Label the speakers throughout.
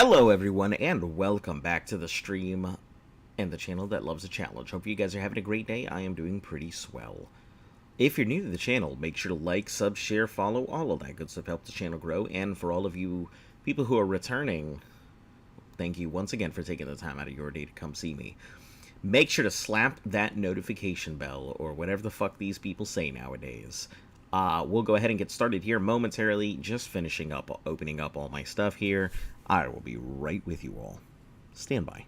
Speaker 1: Hello everyone and welcome back to the stream and the channel that loves a challenge. Hope you guys are having a great day. I am doing pretty swell. If you're new to the channel, make sure to like, sub, share, follow, all of that good stuff helps the channel grow. And for all of you people who are returning, thank you once again for taking the time out of your day to come see me. Make sure to slap that notification bell, or whatever the fuck these people say nowadays. We'll go ahead and get started here momentarily, just finishing up, opening up all my stuff here. I will be right with you all. Stand by.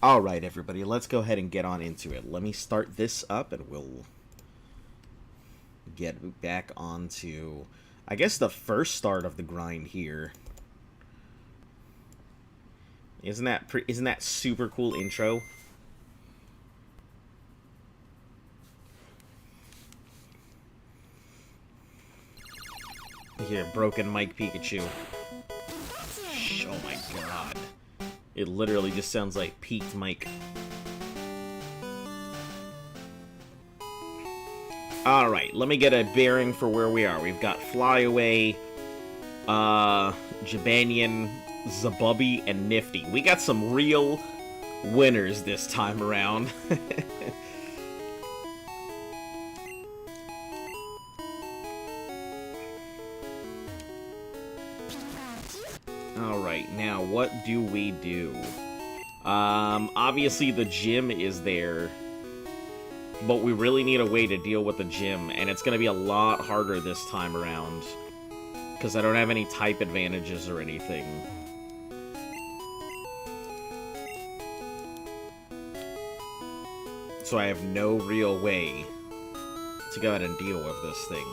Speaker 1: Alright, everybody, let's go ahead and get on into it. Let me start this up and we'll get back onto, I guess, the first start of the grind here. Isn't that super cool intro? Here, broken Mike Pikachu. Oh my god. It literally just sounds like peaked Mike. Alright, let me get a bearing for where we are. We've got Flyaway, Jabanian, Zabubby, and Nifty. We got some real winners this time around. Alright, now what do we do? Obviously the gym is there, but we really need a way to deal with the gym, and it's gonna be a lot harder this time around, because I don't have any type advantages or anything. So I have no real way to go ahead and deal with this thing.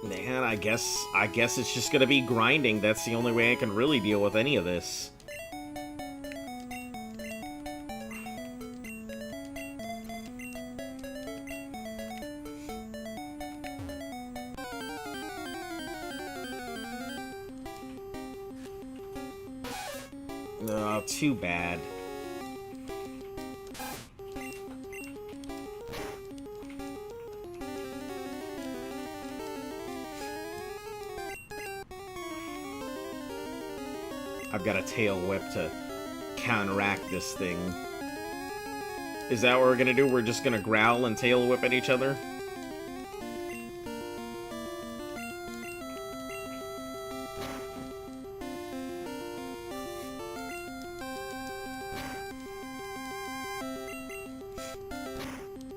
Speaker 1: Man, I guess it's just gonna be grinding. That's the only way I can really deal with any of this. Oh, too bad. I've got a tail whip to counteract this thing. Is that what we're gonna do? We're just gonna growl and tail whip at each other?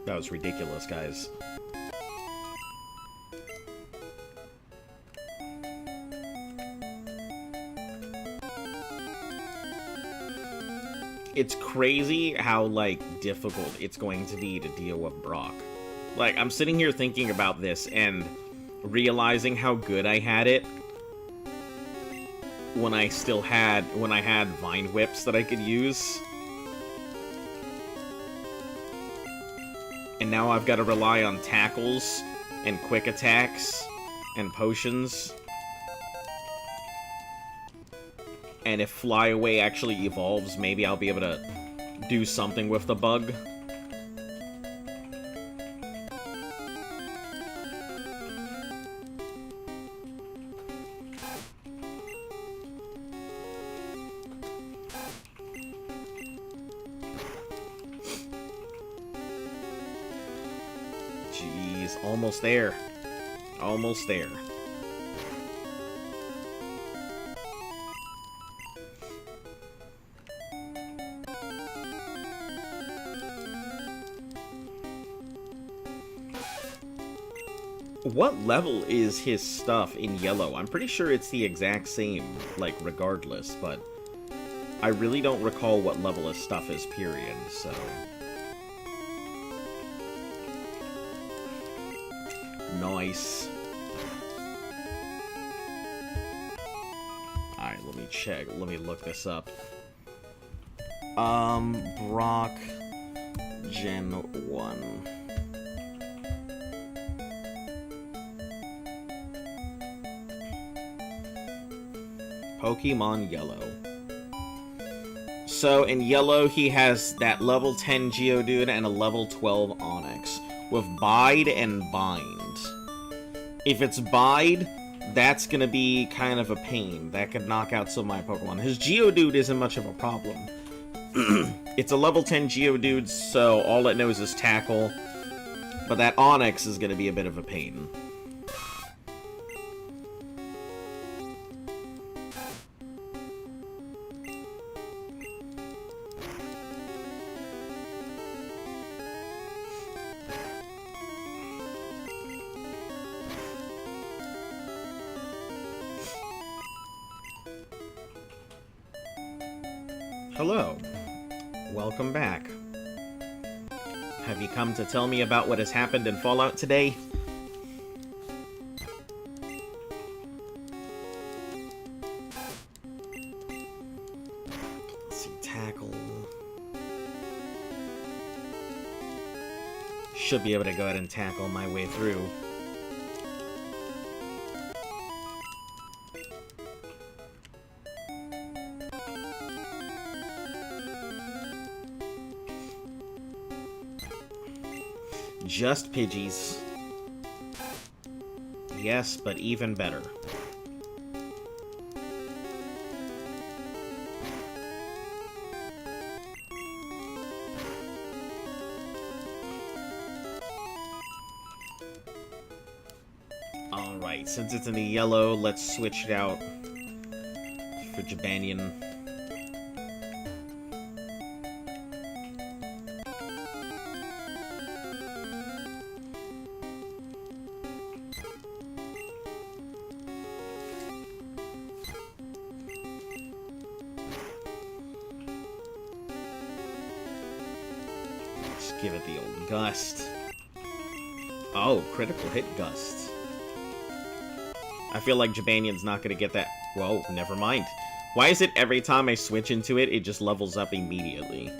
Speaker 1: That was ridiculous, guys. It's crazy how, like, difficult it's going to be to deal with Brock. Like, I'm sitting here thinking about this and realizing how good I had it when I had Vine Whips that I could use. And now I've got to rely on tackles and quick attacks and potions. And if Fly Away actually evolves, maybe I'll be able to do something with the bug. Jeez, almost there. Almost there. What level is his stuff in yellow? I'm pretty sure it's the exact same, like, regardless, but I really don't recall what level his stuff is, period, so... Nice. Alright, let me check. Let me look this up. Brock... Gen 1... Pokemon Yellow. So, in Yellow, he has that level 10 Geodude and a level 12 Onix, with Bide and Bind. If it's Bide, that's gonna be kind of a pain. That could knock out some of my Pokemon. His Geodude isn't much of a problem. It's a level 10 Geodude, so all it knows is Tackle. But that Onix is gonna be a bit of a pain. Hello. Welcome back. Have you come to tell me about what has happened in Fallout today? Let's see, Tackle. Should be able to go ahead and tackle my way through. Just Pidgeys. Yes, but even better. Alright, since it's in the yellow, let's switch it out for Jabanian. Give it the old Gust. Oh, critical hit Gust. I feel like Jabanian's not gonna get that. Whoa, never mind. Why is it every time I switch into it, it just levels up immediately?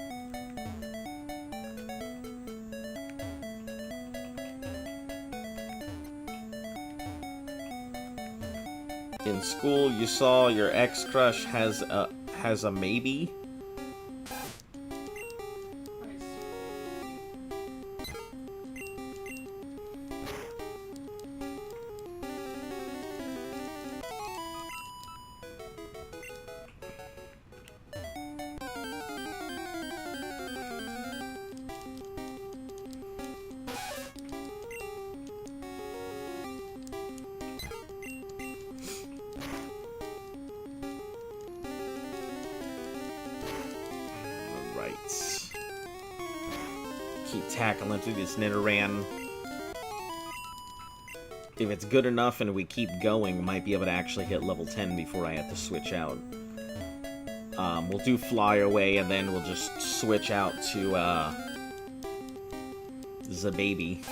Speaker 1: In school, you saw your ex-crush has a maybe? Keep tackling through this Nidoran. If it's good enough and we keep going, we might be able to actually hit level 10 before I have to switch out. We'll do Fly Away, and then we'll just switch out to, Zababy.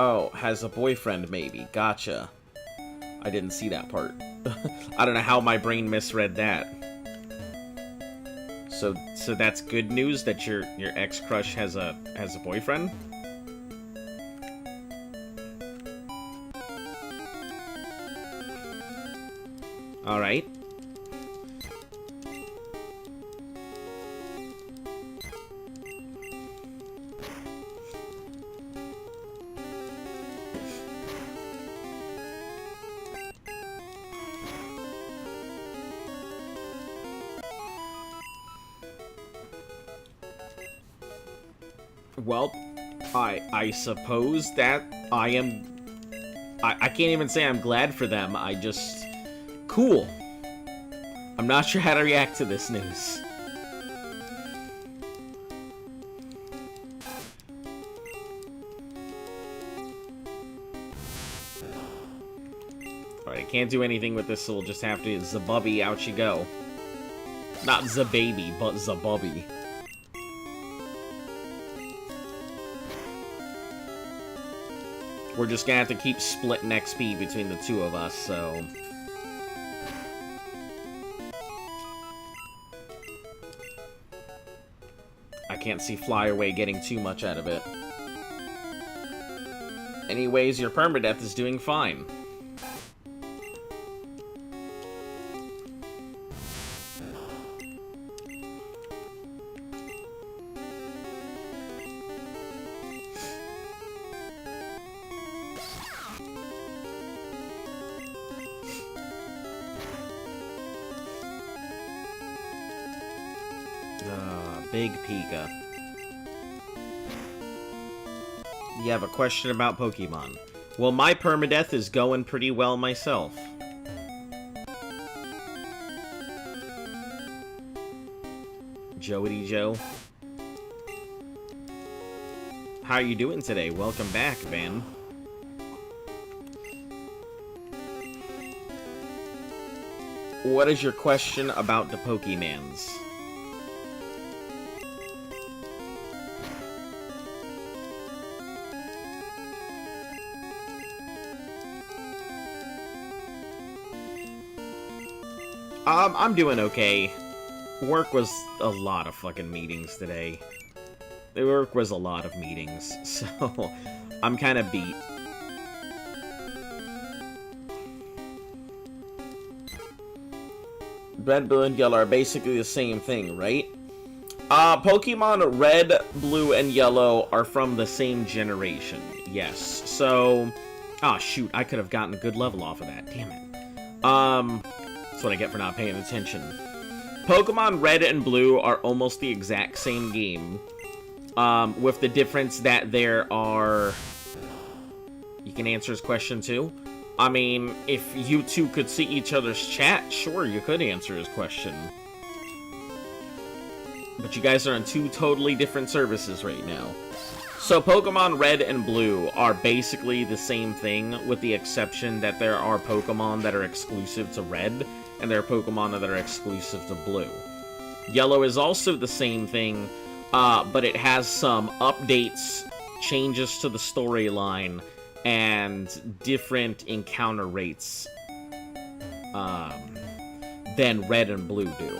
Speaker 1: Oh, has a boyfriend, maybe. Gotcha. I didn't see that part. I don't know how my brain misread that. So that's good news that your ex-crush has a boyfriend? All right. Well, I suppose that I can't even say I'm glad for them. I just... Cool. I'm not sure how to react to this news. Alright, I can't do anything with this, so we'll just have to zabubby, out you go. Not zababy, but zabubby. We're just gonna have to keep splitting XP between the two of us, so... I can't see Flyaway getting too much out of it. Anyways, your permadeath is doing fine. Big Pika. You have a question about Pokemon. Well, my permadeath is going pretty well myself. Joey Joe. How are you doing today? Welcome back, man. What is your question about the Pokemans? I'm doing okay. Work was a lot of fucking meetings today. The work was a lot of meetings, so I'm kind of beat. Red, blue, and yellow are basically the same thing, right? Pokemon Red, Blue, and Yellow are from the same generation, yes. So, ah, shoot, I could have gotten a good level off of that, damn it. That's what I get for not paying attention. Pokemon Red and Blue are almost the exact same game, with the difference that there are... You can answer his question too? I mean, if you two could see each other's chat, sure, you could answer his question. But you guys are on two totally different services right now. So Pokemon Red and Blue are basically the same thing, with the exception that there are Pokemon that are exclusive to Red, and there are Pokemon that are exclusive to Blue. Yellow is also the same thing, but it has some updates, changes to the storyline, and different encounter rates than Red and Blue do.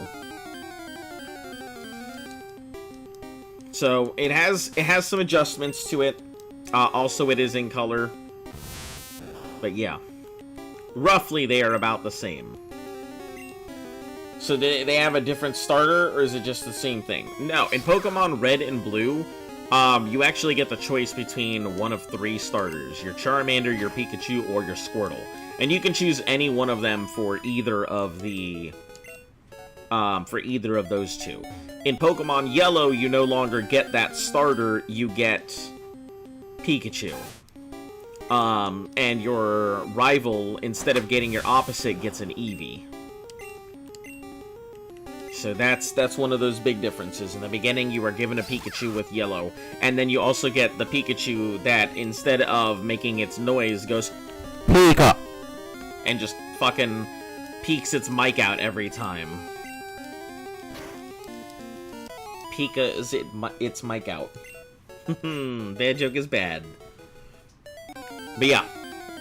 Speaker 1: So it has some adjustments to it. Also, it is in color. But yeah, roughly they are about the same. So they have a different starter, or is it just the same thing? No, in Pokemon Red and Blue, you actually get the choice between one of three starters: your Charmander, your Pikachu, or your Squirtle. And you can choose any one of them for either of the those two. In Pokemon Yellow, you no longer get that starter, you get Pikachu. And your rival, instead of getting your opposite, gets an Eevee. So that's one of those big differences. In the beginning, you are given a Pikachu with Yellow, and then you also get the Pikachu that, instead of making its noise, goes Pika! And just fucking peeks its mic out every time. Pika is its mic out. Bad joke is bad. But yeah,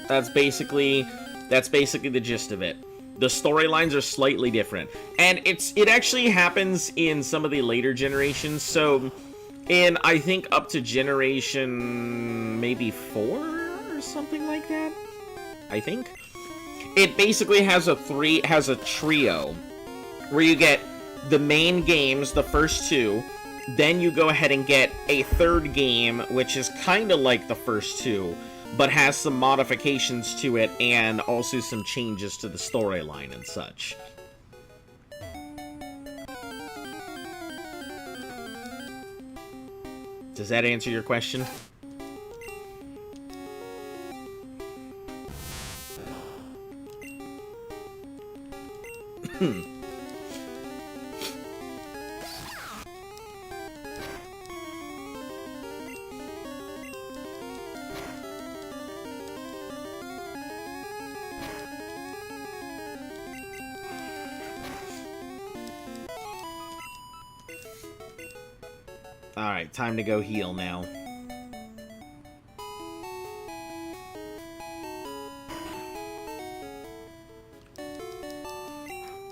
Speaker 1: that's basically the gist of it. The storylines are slightly different, and it actually happens in some of the later generations. So, in I think up to generation maybe 4 or something like that, I think it basically has a trio where you get the main games, the first two, then you go ahead and get a third game, which is kind of like the first two, but has some modifications to it and also some changes to the storyline and such. Does that answer your question? Alright, time to go heal now.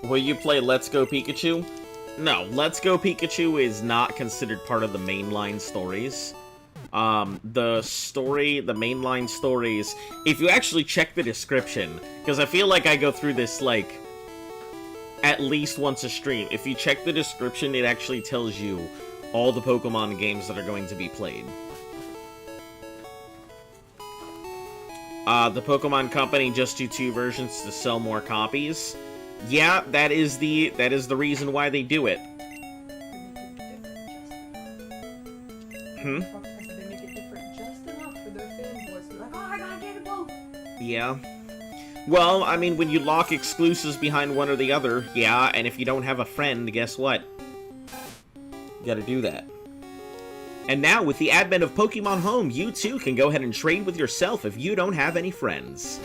Speaker 1: Will you play Let's Go Pikachu? No, Let's Go Pikachu is not considered part of the mainline stories. The mainline stories, if you actually check the description, because I feel like I go through this, like, at least once a stream. If you check the description, it actually tells you all the Pokemon games that are going to be played. The Pokemon Company just do 2 versions to sell more copies. Yeah, that is the reason why they do it. Hmm?
Speaker 2: They make it different just enough for their fanboys to be like, oh, I gotta get it both.
Speaker 1: Yeah. Well, I mean, when you lock exclusives behind one or the other, yeah, and if you don't have a friend, guess what? You gotta do that. And now, with the advent of Pokemon Home, you too can go ahead and trade with yourself if you don't have any friends.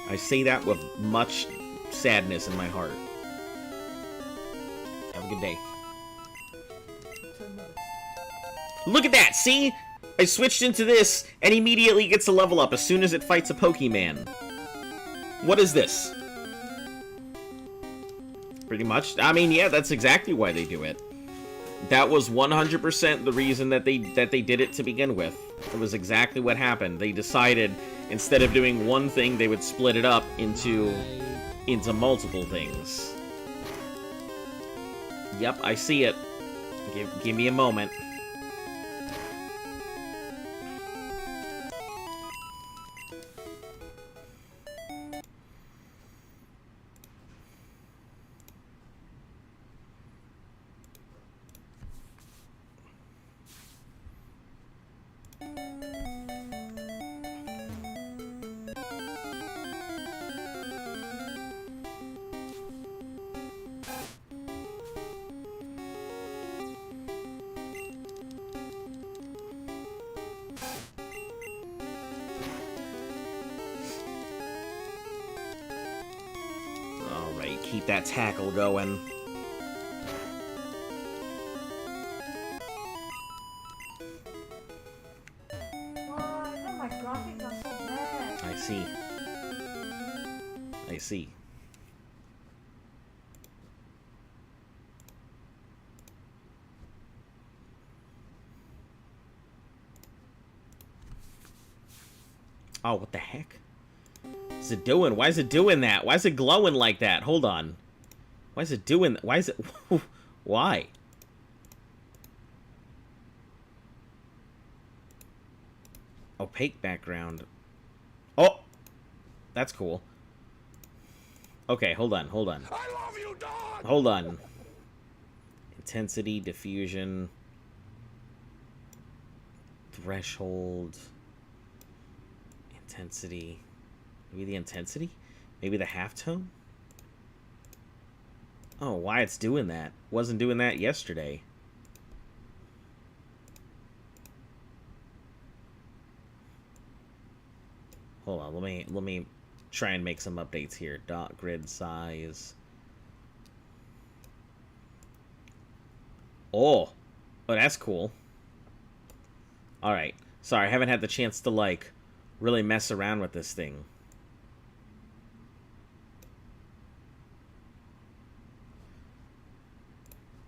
Speaker 1: I say that with much sadness in my heart. Have a good day. Look at that, see? I switched into this, and immediately gets a level up as soon as it fights a Pokemon. What is this? Pretty much. I mean, yeah, that's exactly why they do it. That was 100% the reason that they did it to begin with. It was exactly what happened. They decided, instead of doing one thing, they would split it up into multiple things. Yep, I see it. Give me a moment. Keep that tackle going.
Speaker 2: Oh my graphics are so bad.
Speaker 1: I see. I see. Oh, what the heck? What's it doing? Why is it doing that? Why is it glowing like that? Hold on. Why is it doing that? Why is it... Why? Opaque background. Oh! That's cool. Okay, hold on, hold on.
Speaker 3: I love you, dog!
Speaker 1: Hold on. Intensity, diffusion... Threshold... Intensity... Maybe the intensity? Maybe the halftone? Oh, why it's doing that? Wasn't doing that yesterday. Hold on, let me try and make some updates here. Dot grid size. Oh, that's cool. Alright. Sorry, I haven't had the chance to, like, really mess around with this thing.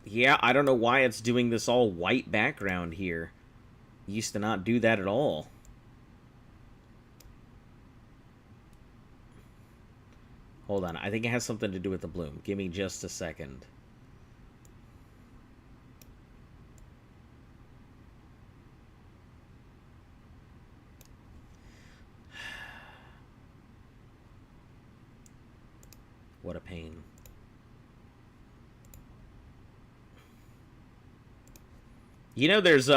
Speaker 1: Yeah, I don't know why it's doing this all white background here. It used to not do that at all. Hold on, I think it has something to do with the bloom. Give me just a second. What a pain. You know there's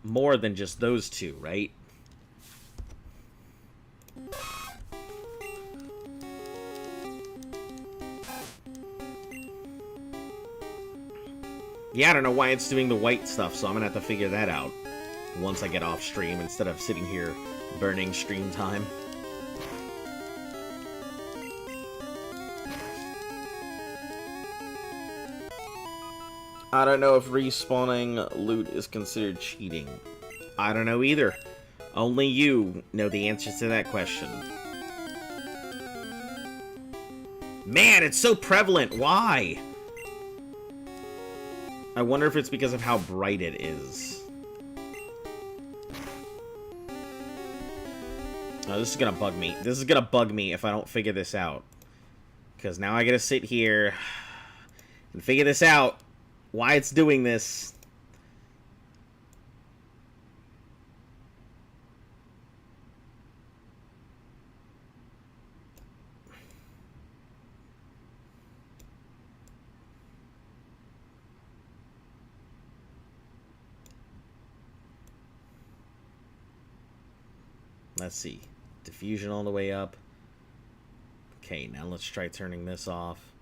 Speaker 1: more than just those two, right? Yeah, I don't know why it's doing the white stuff, so I'm gonna have to figure that out once I get off stream instead of sitting here burning stream time. I don't know if respawning loot is considered cheating. I don't know either. Only you know the answers to that question. Man, it's so prevalent. Why? I wonder if it's because of how bright it is. Oh, this is gonna bug me. This is gonna bug me if I don't figure this out. Because now I gotta sit here and figure this out. Why it's doing this. Let's see. Diffusion all the way up. Okay, now let's try turning this off.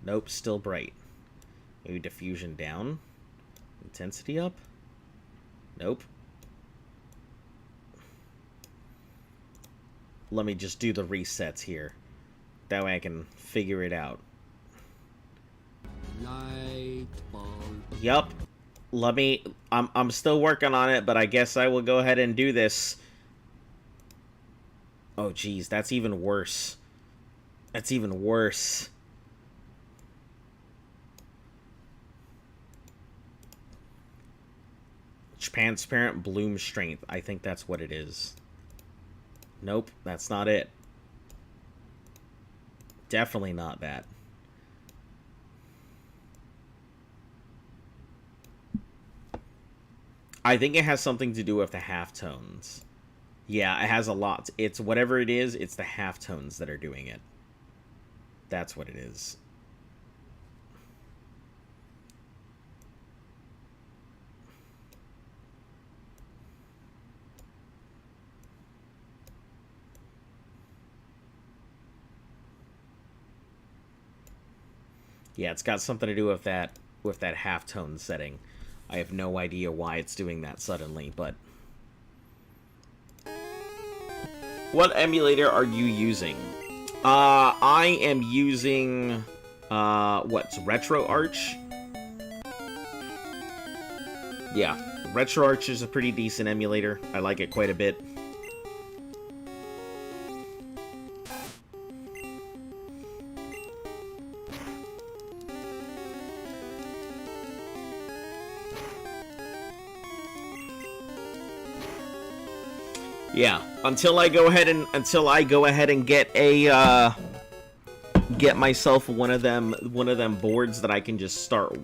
Speaker 1: Nope, still bright. Maybe diffusion down? Intensity up? Nope. Let me just do the resets here. That way I can figure it out.
Speaker 3: Light bulb.
Speaker 1: Yup. Let me... I'm still working on it, but I guess I will go ahead and do this. Oh, geez. That's even worse. That's even worse. Transparent bloom strength. I think that's what it is. Nope, that's not it. Definitely not that. I think it has something to do with the halftones. Yeah, it has a lot. It's whatever it is, it's the halftones that are doing it. That's what it is. Yeah, it's got something to do with that halftone setting. I have no idea why it's doing that suddenly, but... What emulator are you using? I am using... what's RetroArch? Yeah, RetroArch is a pretty decent emulator. I like it quite a bit. Yeah, until I go ahead and get a get myself one of them boards that I can just start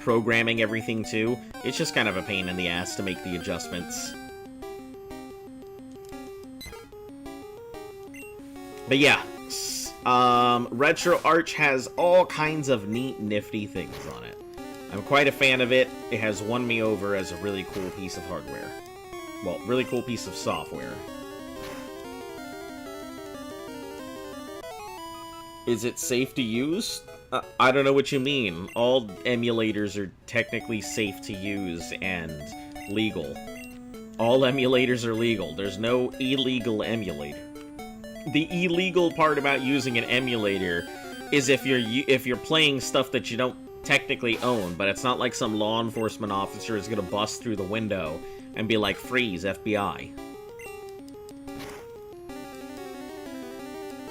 Speaker 1: programming everything to. It's just kind of a pain in the ass to make the adjustments. But yeah, RetroArch has all kinds of neat, nifty things on it. I'm quite a fan of it. It has won me over as a really cool piece of hardware. Well, really cool piece of software. Is it safe to use? I don't know what you mean. All emulators are technically safe to use and legal. All emulators are legal. There's no illegal emulator. The illegal part about using an emulator is if you're playing stuff that you don't technically own, but it's not like some law enforcement officer is gonna bust through the window and be like, freeze, FBI.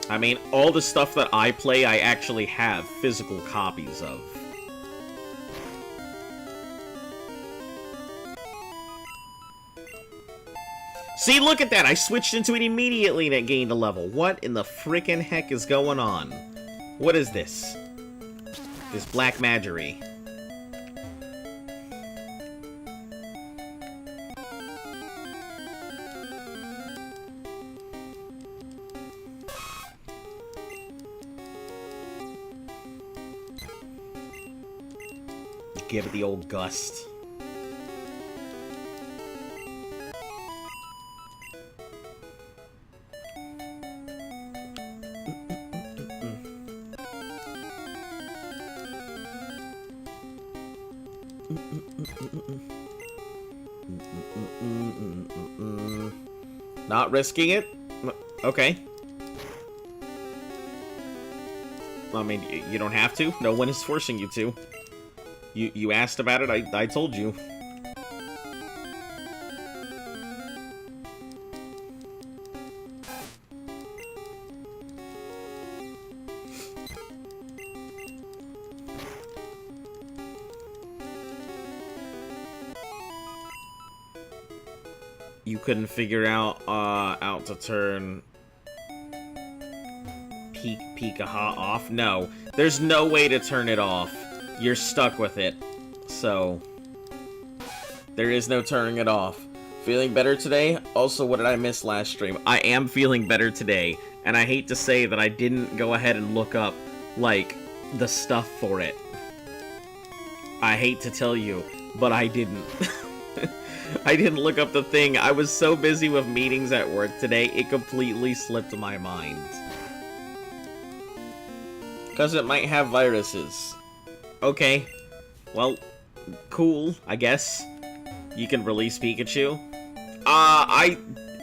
Speaker 1: I mean, all the stuff that I play, I actually have physical copies of. See, look at that! I switched into it immediately and it gained a level. What in the frickin' heck is going on? What is this? This black magery. Give it the old gust. Not risking it? Okay. I mean, you don't have to. No one is forcing you to. You asked about it, I told you. You couldn't figure out to turn Pikaha off? No. There's no way to turn it off. You're stuck with it. So, there is no turning it off. Feeling better today? Also, what did I miss last stream? I am feeling better today, and I hate to say that I didn't go ahead and look up, like, the stuff for it. I hate to tell you, but I didn't. I didn't look up the thing. I was so busy with meetings at work today, it completely slipped my mind. Because it might have viruses. Okay. Well, cool, I guess. You can release Pikachu. I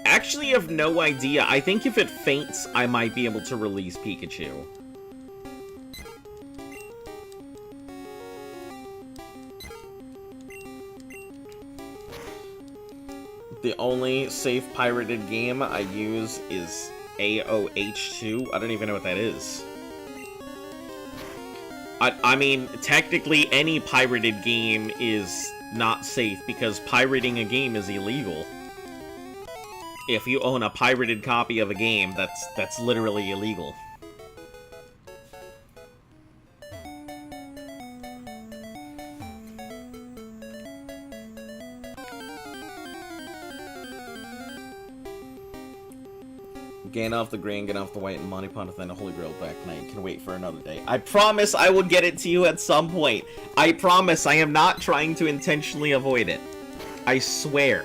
Speaker 1: actually have no idea. I think if it faints, I might be able to release Pikachu. The only safe pirated game I use is AOH2. I don't even know what that is. I mean, technically any pirated game is not safe because pirating a game is illegal. If you own a pirated copy of a game, that's literally illegal. Gain off the green, get off the white, and Monty Python, the Holy Grail back night. Can wait for another day. I promise I will get it to you at some point. I promise I am not trying to intentionally avoid it. I swear.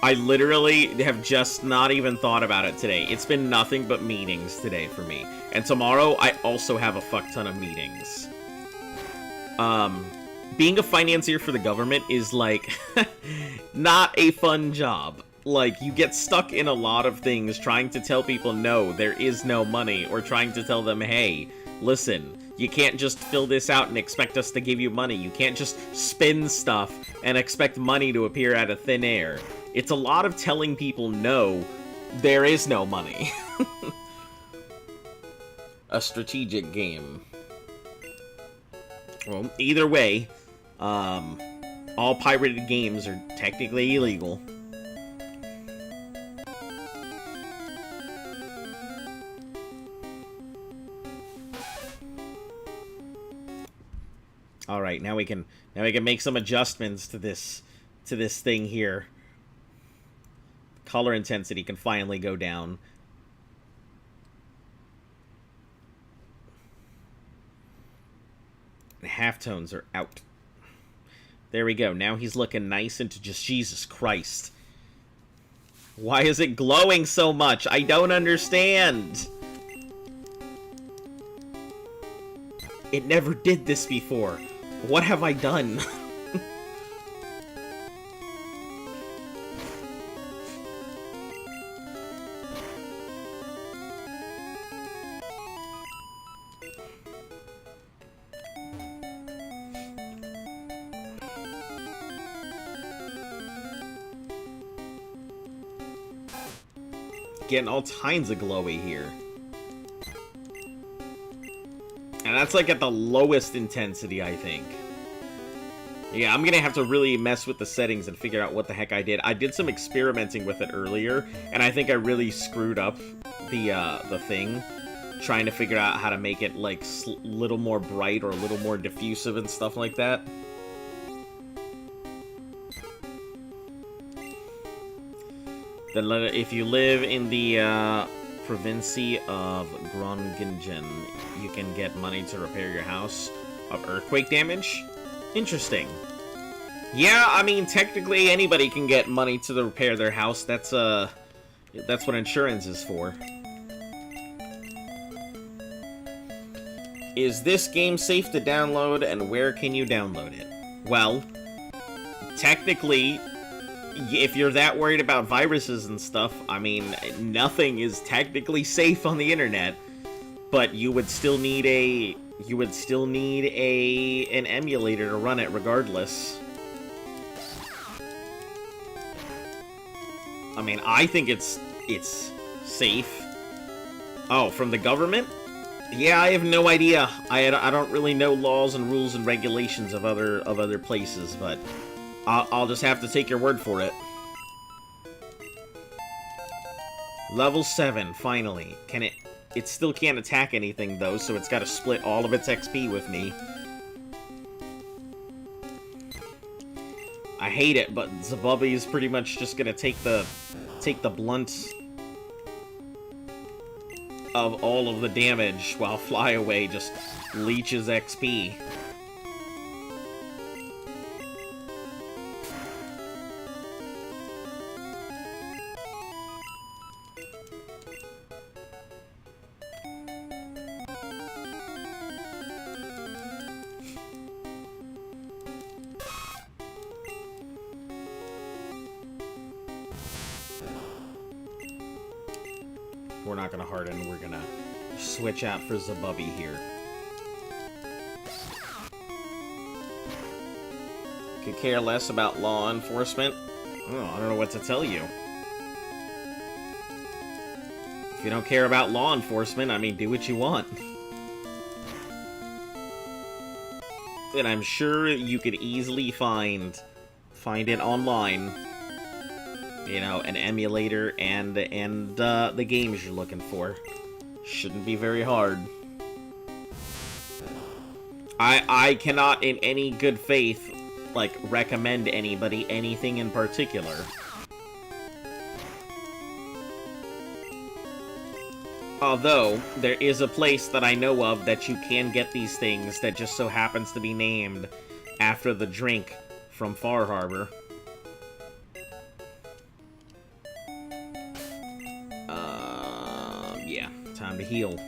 Speaker 1: I literally have just not even thought about it today. It's been nothing but meetings today for me. And tomorrow, I also have a fuck ton of meetings. Being a financier for the government is, like, not a fun job. Like, you get stuck in a lot of things trying to tell people, no, there is no money, or trying to tell them, hey, listen, you can't just fill this out and expect us to give you money. You can't just spin stuff and expect money to appear out of thin air. It's a lot of telling people, no, there is no money. A strategic game. Well, either way, all pirated games are technically illegal. All right, now we can make some adjustments to this thing here. Color intensity can finally go down. Halftones are out. There we go. Now he's looking nice into just Jesus Christ. Why is it glowing so much? I don't understand. It never did this before. What have I done? getting all kinds of glowy here. And that's like at the lowest intensity, I think. Yeah, I'm gonna have to really mess with the settings and figure out what the heck I did. I did some experimenting with it earlier, and I think I really screwed up the thing, trying to figure out how to make it like a little more bright or a little more diffusive and stuff like that. Then if you live in the province of Groningen, you can get money to repair your house of earthquake damage. Interesting. Yeah, I mean, technically anybody can get money to repair their house. That's what insurance is for. Is this game safe to download, and where can you download it? Well, technically, if you're that worried about viruses and stuff, I mean, nothing is technically safe on the internet, but you would still need an emulator to run it regardless. I mean, I think it's safe. Oh, from the government? Yeah, I have no idea. I don't really know laws and rules and regulations of other places, but I'll just have to take your word for it. Level 7, finally. It still can't attack anything, though, so it's got to split all of its XP with me. I hate it, but Zabubby is pretty much just gonna take the blunt of all of the damage, while Flyaway just leeches XP. We're not gonna harden, we're gonna switch out for Zabubby here. Could care less about law enforcement. Oh, I don't know what to tell you. If you don't care about law enforcement, I mean, do what you want. And I'm sure you could easily find it online. You know, an emulator and the games you're looking for. Shouldn't be very hard. I cannot, in any good faith, like, recommend anybody anything in particular. Although, there is a place that I know of that you can get these things that just so happens to be named after the drink from Far Harbor. Yeah, time to heal.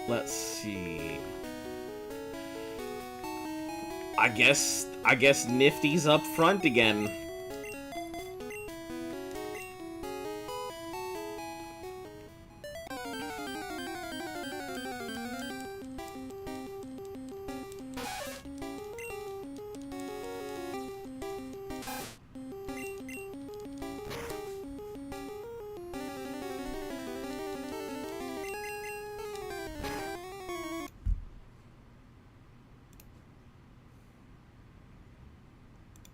Speaker 1: Let's see. I guess Nifty's up front again.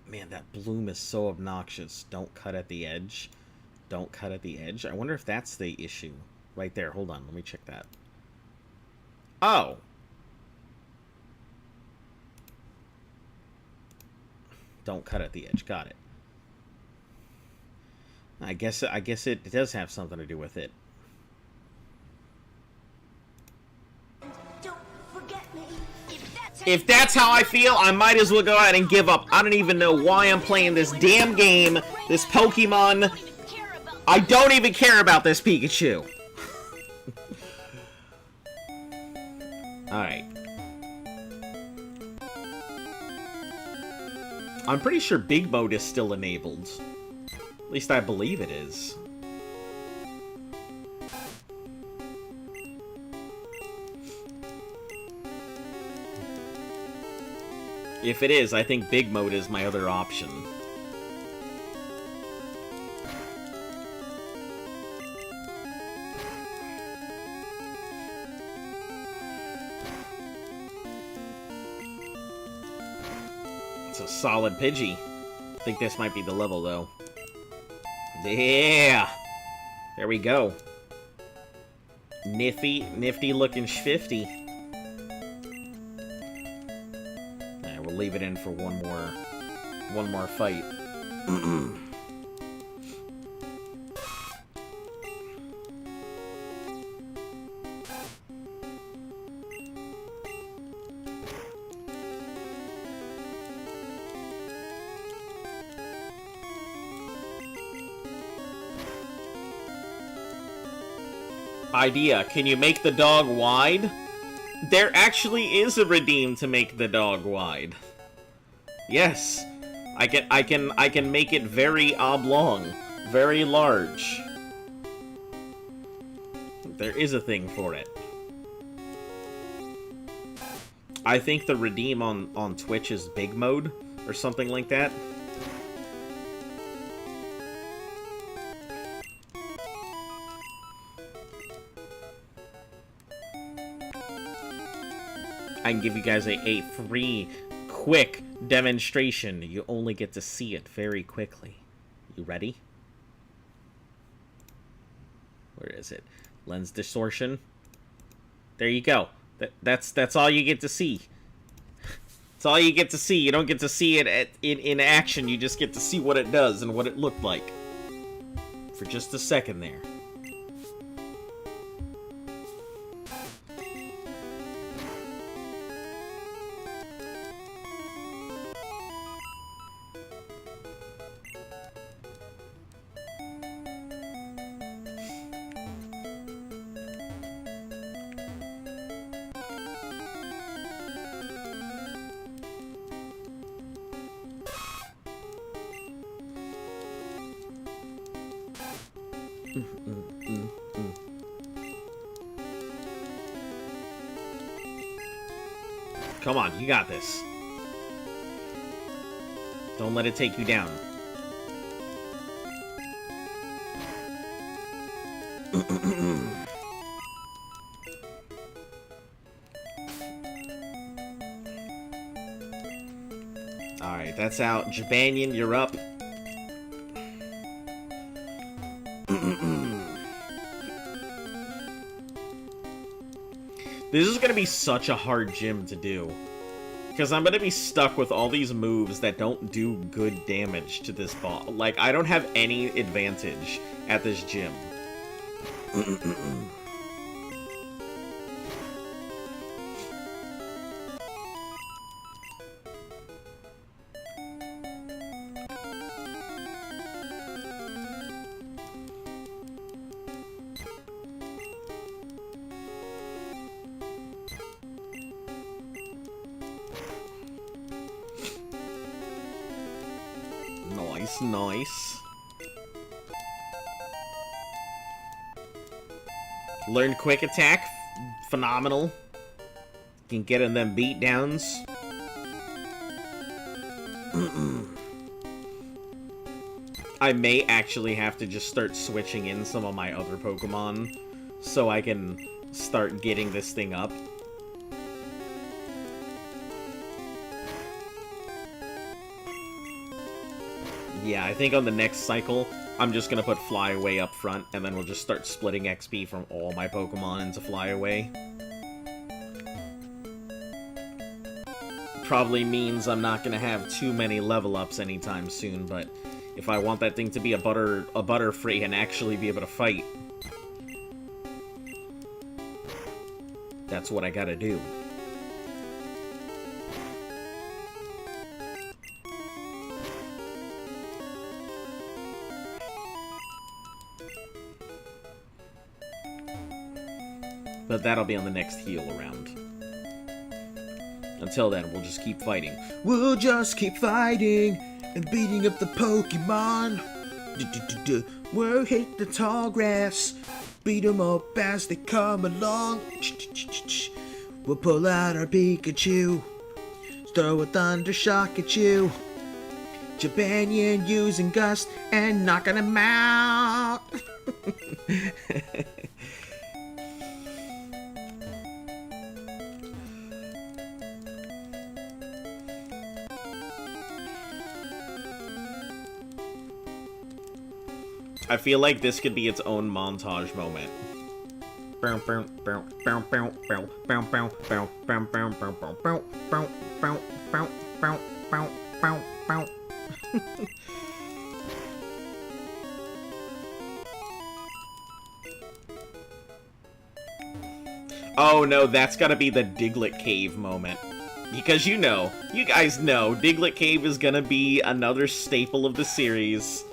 Speaker 1: Man, that bloom is so obnoxious. Don't cut at the edge. Don't cut at the edge. I wonder if that's the issue. Right there. Hold on. Let me check that. Oh. Don't cut at the edge. Got it. I guess it does have something to do with it. If that's how I feel, I might as well go out and give up. I don't even know why I'm playing this damn game This Pokemon... I don't even care about this Pikachu! Alright. I'm pretty sure Big Mode is still enabled. At least I believe it is. If it is, I think Big Mode is my other option. It's a solid Pidgey. I think this might be the level, though. Yeah! There we go. Nifty looking schfifty. Yeah, we'll leave it in for one more fight. Idea, can you make the dog wide? There actually is a redeem to make the dog wide. Yes. I can make it very oblong, very large. There is a thing for it. I think the redeem on Twitch is Big Mode or something like that. I can give you guys a free, quick demonstration. You only get to see it very quickly. You ready? Where is it? Lens distortion. There you go. That's all you get to see. That's all you get to see. You don't get to see it in action. You just get to see what it does and what it looked like. For just a second there. Come on, you got this. Don't let it take you down. Alright, that's out. Jabanian, you're up. This is gonna be such a hard gym to do. Because I'm gonna be stuck with all these moves that don't do good damage to this boss. Like, I don't have any advantage at this gym. Nice. Learn quick attack. Phenomenal. Can get in them beat downs. I may actually have to just start switching in some of my other Pokemon so I can start getting this thing up. Yeah, I think on the next cycle, I'm just gonna put Flyaway up front, and then we'll just start splitting XP from all my Pokemon into Flyaway. Probably means I'm not gonna have too many level ups anytime soon, but if I want that thing to be a Butterfree and actually be able to fight, that's what I gotta do. but that'll be on the next heal round. Until then, we'll just keep fighting. We'll just keep fighting and beating up the Pokemon. We'll hit the tall grass, beat them up as they come along. We'll pull out our Pikachu, throw a Thunder Shock at you. Jabanian using Gust and knocking him out. I feel like this could be its own montage moment. Oh no, that's gotta be the Diglett Cave moment. Because you guys know, Diglett Cave is gonna be another staple of the series.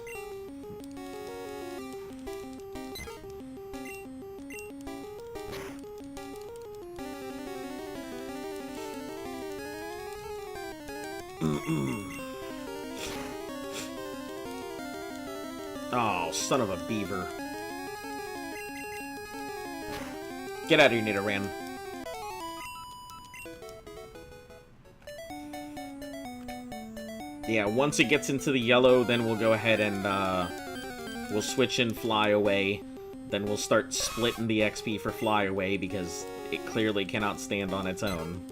Speaker 1: Oh, son of a beaver. Get out of here, Nidoran. Yeah, once it gets into the yellow, then we'll go ahead and, we'll switch in Fly Away. Then we'll start splitting the XP for Fly Away, because it clearly cannot stand on its own.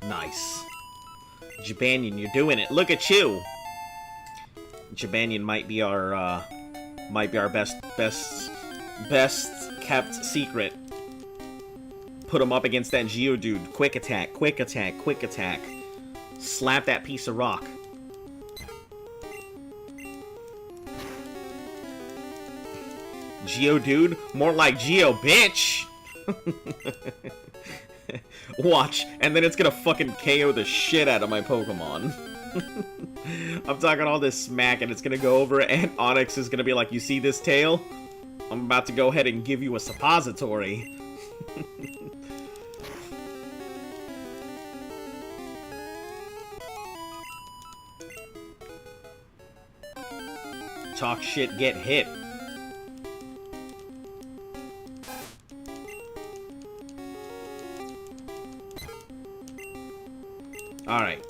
Speaker 1: Nice. Jabanian, you're doing it. Look at you. Jabanian might be our best kept secret. Put him up against that Geodude. Quick attack, quick attack, quick attack. Slap that piece of rock. Geodude? More like Geo, bitch! Watch, and then it's gonna fucking KO the shit out of my Pokemon. I'm talking all this smack, and it's gonna go over, and Onyx is gonna be like, you see this tail? I'm about to go ahead and give you a suppository. Talk shit, get hit. Alright.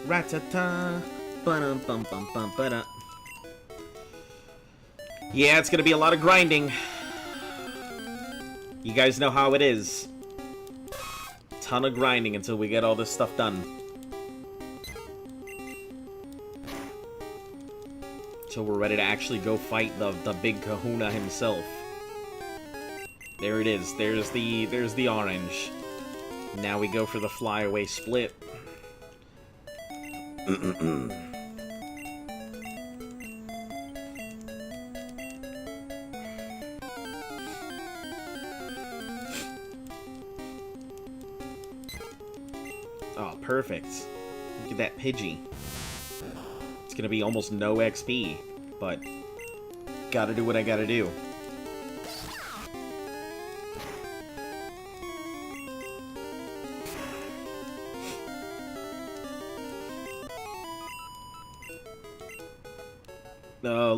Speaker 1: Ratata. Ba-dum-bum-bum-bum-ba-da. Yeah, it's gonna be a lot of grinding. You guys know how it is. Ton of grinding until we get all this stuff done. Till we're ready to actually go fight the big kahuna himself. There it is. There's the orange. Now we go for the Fly Away split. Oh, perfect. Look at that Pidgey. It's gonna be almost no XP, but gotta do what I gotta do.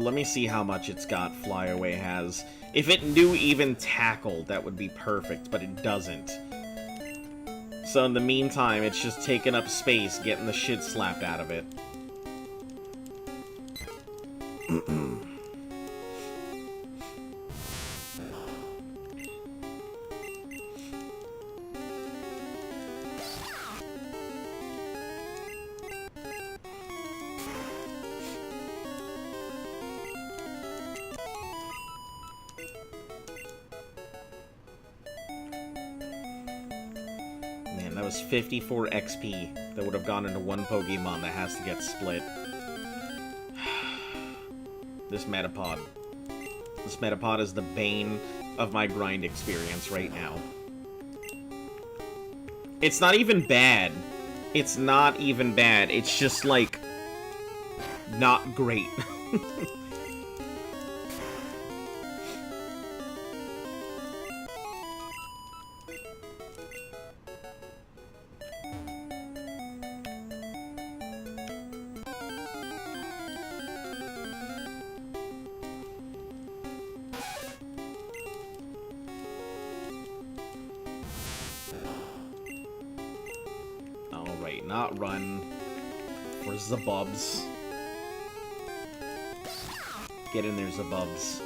Speaker 1: Let me see how much it's got Fly Away has. If it knew even Tackle, that would be perfect, but it doesn't. So in the meantime, it's just taking up space, getting the shit slapped out of it. That was 54 XP that would have gone into one Pokemon that has to get split. This Metapod. This Metapod is the bane of my grind experience right now. It's not even bad. It's not even bad. It's just, like, not great. Alright, not run. Where's the Bubs? Get in there, Zabubs.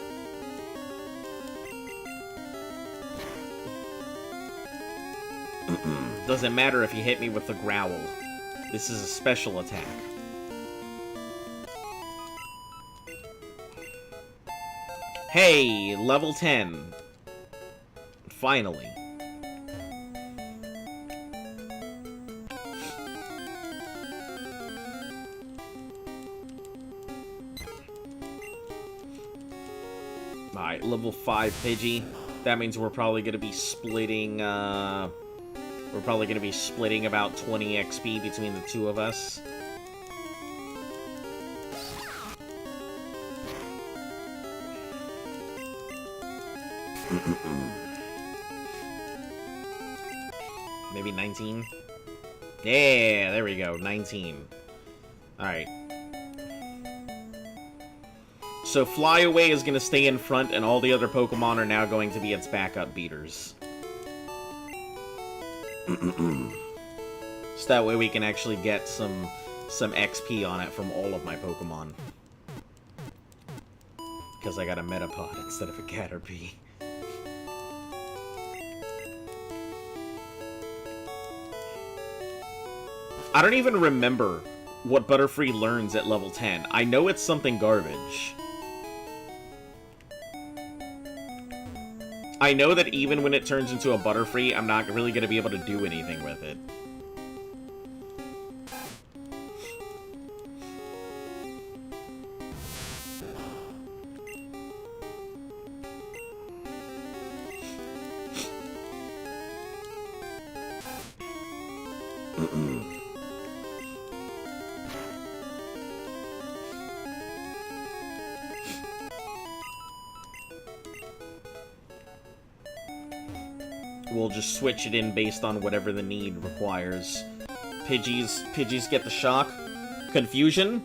Speaker 1: Doesn't matter if you hit me with the Growl. This is a special attack. Hey, level 10. Finally. Alright, level 5 Pidgey. That means we're probably going to be splitting, we're probably going to be splitting about 20 XP between the two of us. Maybe 19? Yeah, there we go, 19. Alright. So Fly Away is going to stay in front, and all the other Pokemon are now going to be its backup beaters. So that way we can actually get some XP on it from all of my Pokemon. Because I got a Metapod instead of a Caterpie. I don't even remember what Butterfree learns at level 10. I know it's something garbage. I know that even when it turns into a Butterfree, I'm not really going to be able to do anything with it. We'll just switch it in based on whatever the need requires. Pidgeys get the shock. Confusion.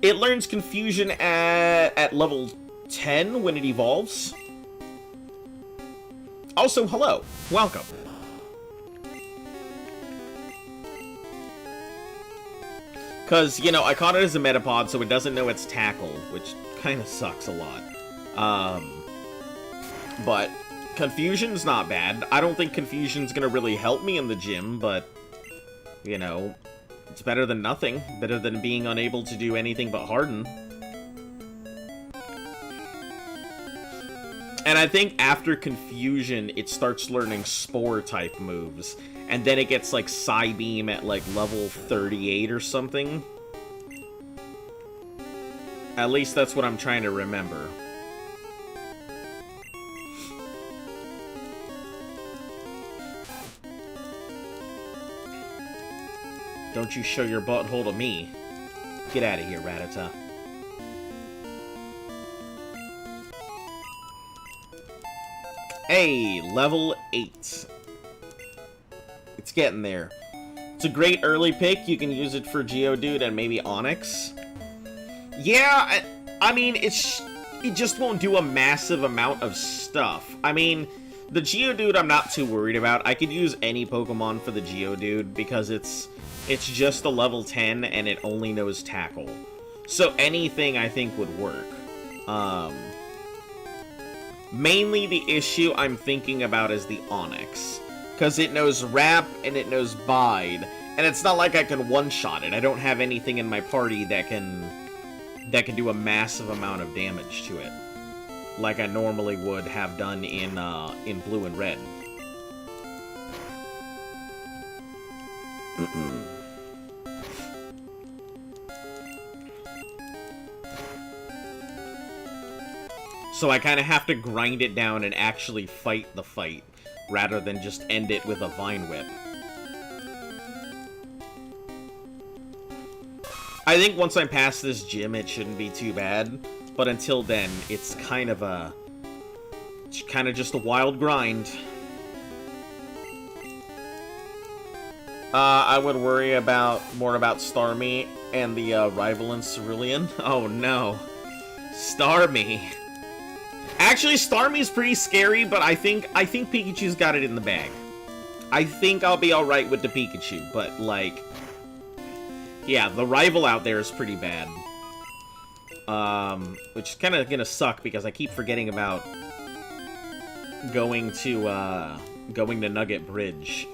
Speaker 1: It learns Confusion at level 10 when it evolves. Also, hello. Welcome. Because, you know, I caught it as a Metapod, so it doesn't know it's Tackle, which kind of sucks a lot. But Confusion's not bad. I don't think Confusion's gonna really help me in the gym, but, you know, it's better than nothing. Better than being unable to do anything but Harden. And I think after Confusion, it starts learning Spore-type moves. And then it gets, like, Psybeam at, like, level 38 or something. At least that's what I'm trying to remember. Don't you show your butthole to me. Get out of here, Rattata. Hey, level 8. It's getting there. It's a great early pick. You can use it for Geodude and maybe Onix. Yeah, I mean, it just won't do a massive amount of stuff. I mean, the Geodude I'm not too worried about. I could use any Pokemon for the Geodude because it's just a level 10 and it only knows Tackle. So anything I think would work. Mainly the issue I'm thinking about is the Onix. Because it knows Wrap and it knows Bide. And it's not like I can one-shot it. I don't have anything in my party that can do a massive amount of damage to it. Like I normally would have done in Blue and Red. So I kind of have to grind it down and actually fight the fight, rather than just end it with a Vine Whip. I think once I'm past this gym, it shouldn't be too bad. But until then, it's kind of just a wild grind. I would worry more about Starmie and the rival in Cerulean. Oh no. Starmie. Actually, Starmie's pretty scary, but I think Pikachu's got it in the bag. I think I'll be alright with the Pikachu, but like, yeah, the rival out there is pretty bad. Which is kind of gonna suck because I keep forgetting about going to Nugget Bridge.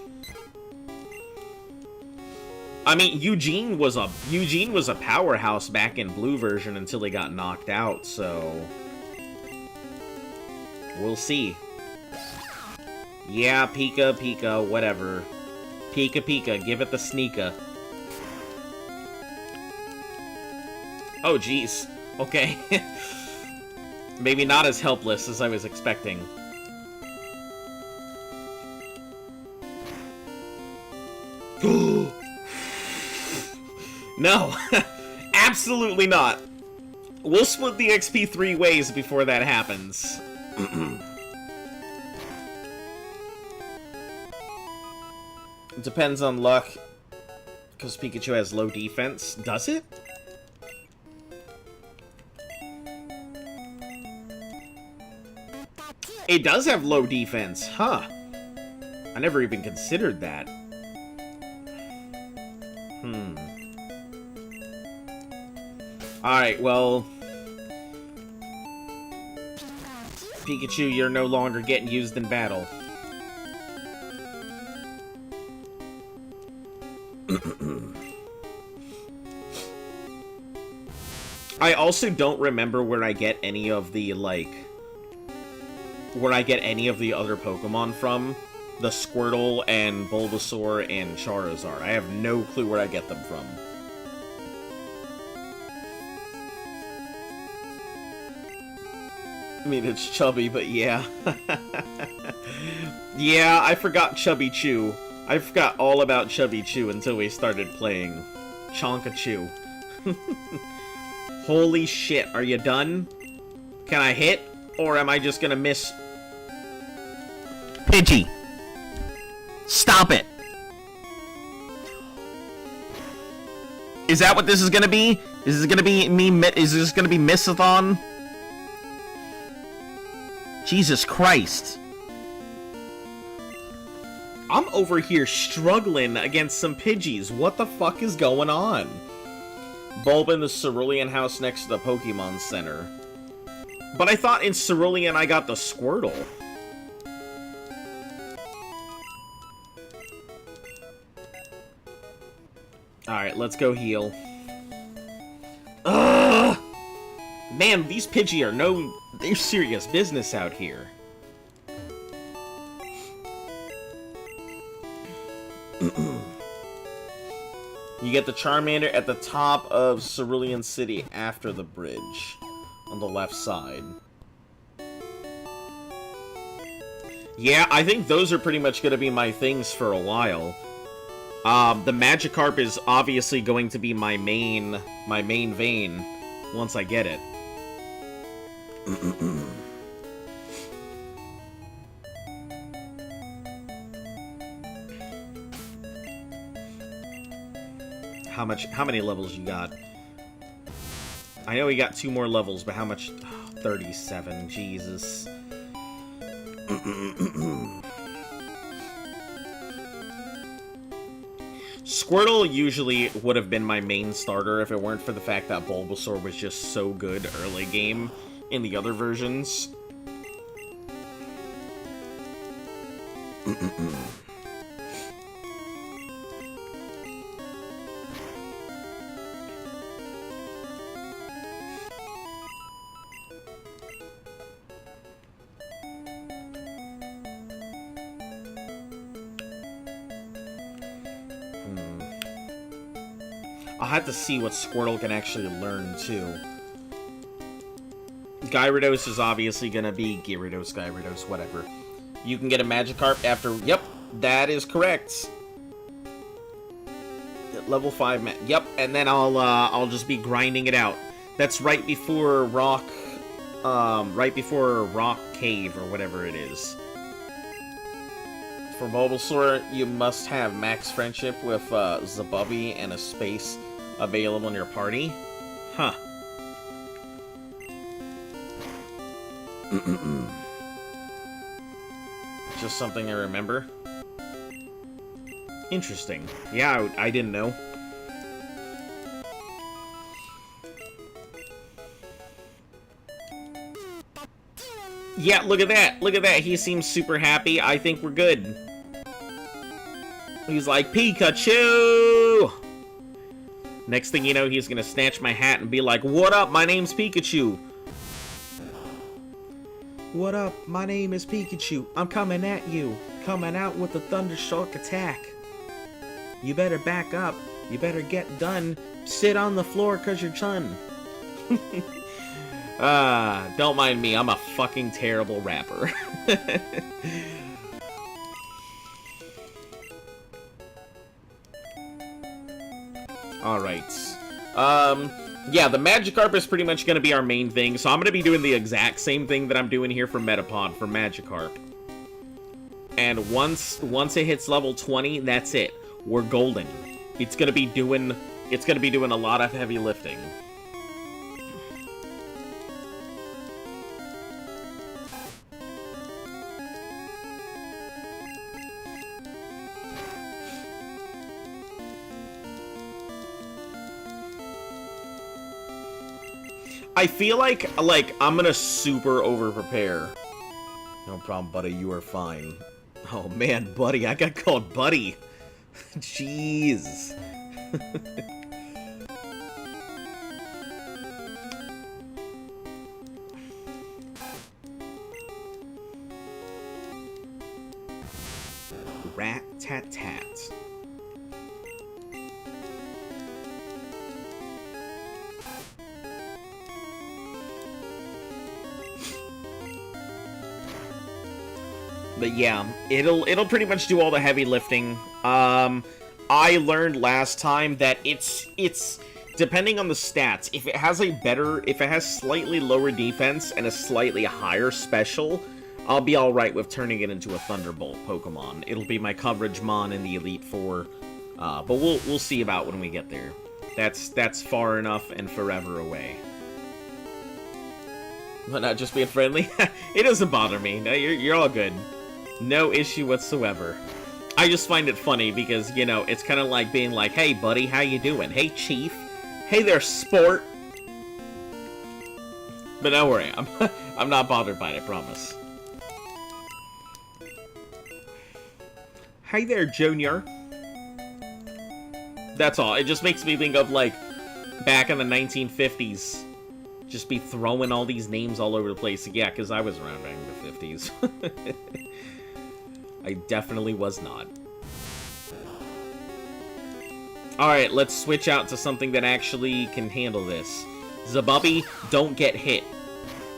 Speaker 1: I mean, Eugene was a powerhouse back in Blue version until he got knocked out, so we'll see. Yeah, Pika, whatever. Pika, give it the sneaka. Oh, jeez. Okay. Maybe not as helpless as I was expecting. No! Absolutely not! We'll split the XP 3 ways before that happens. It depends on luck, because Pikachu has low defense. Does it? It does have low defense, huh? I never even considered that. Alright, well, Pikachu, you're no longer getting used in battle. I also don't remember where I get any of the, like, other Pokemon from. The Squirtle and Bulbasaur and Charizard. I have no clue where I get them from. I mean, it's Chubby, but yeah. Yeah, I forgot Chubby Chew. I forgot all about Chubby Chew until we started playing Chonkachu. Holy shit, are you done? Can I hit? Or am I just gonna miss? Pidgey! Stop it! Is that what this is gonna be? Is this gonna be is this gonna be Missathon? Jesus Christ. I'm over here struggling against some Pidgeys. What the fuck is going on? Bulb in the Cerulean house next to the Pokemon Center. But I thought in Cerulean I got the Squirtle. Alright, let's go heal. Ugh! Man, these Pidgey are they're serious business out here. You get the Charmander at the top of Cerulean City after the bridge. On the left side. Yeah, I think those are pretty much going to be my things for a while. The Magikarp is obviously going to be my main vein once I get it. How many levels you got? I know we got 2 more levels, but how much? Oh, 37, Jesus. Squirtle usually would have been my main starter if it weren't for the fact that Bulbasaur was just so good early game in the other versions. I'll have to see what Squirtle can actually learn, too. Gyarados is obviously gonna be Gyarados, whatever. You can get a Magikarp after... Yep, that is correct. At level 5, yep, and then I'll just be grinding it out. That's right before Rock Cave, or whatever it is. For Bulbasaur, you must have max friendship with Zabubbie and a space available in your party. Huh. Just something I remember. Interesting. Yeah, I didn't know. Yeah, look at that. Look at that. He seems super happy. I think we're good. He's like, Pikachu! Next thing you know, he's gonna snatch my hat and be like, what up? My name's Pikachu. What up? My name is Pikachu. I'm coming at you. Coming out with a Thundershock attack. You better back up. You better get done. Sit on the floor cause you're chun. Don't mind me. I'm a fucking terrible rapper. Alright. Yeah, the Magikarp is pretty much going to be our main thing, so I'm going to be doing the exact same thing that I'm doing here for Metapod, for Magikarp. And once it hits level 20, that's it. We're golden. It's going to be doing a lot of heavy lifting. I feel like I'm gonna super over-prepare. No problem, buddy. You are fine. Oh, man, buddy. I got called buddy. Jeez. Rat-tat-tat. But yeah, it'll pretty much do all the heavy lifting. I learned last time that it's depending on the stats. If it has slightly lower defense and a slightly higher special, I'll be all right with turning it into a Thunderbolt Pokemon. It'll be my coverage mon in the Elite Four, but we'll see about when we get there. That's far enough and forever away. But not just being friendly. It doesn't bother me. No, you're all good. No issue whatsoever. I just find it funny because, you know, it's kind of like being like, hey, buddy, how you doing? Hey, chief. Hey there, sport. But don't worry, I'm not bothered by it, I promise. Hey there, Junior. That's all. It just makes me think of, like, back in the 1950s. Just be throwing all these names all over the place. Yeah, because I was around back in the 50s. I definitely was not. Alright, let's switch out to something that actually can handle this. Zabubbie, don't get hit.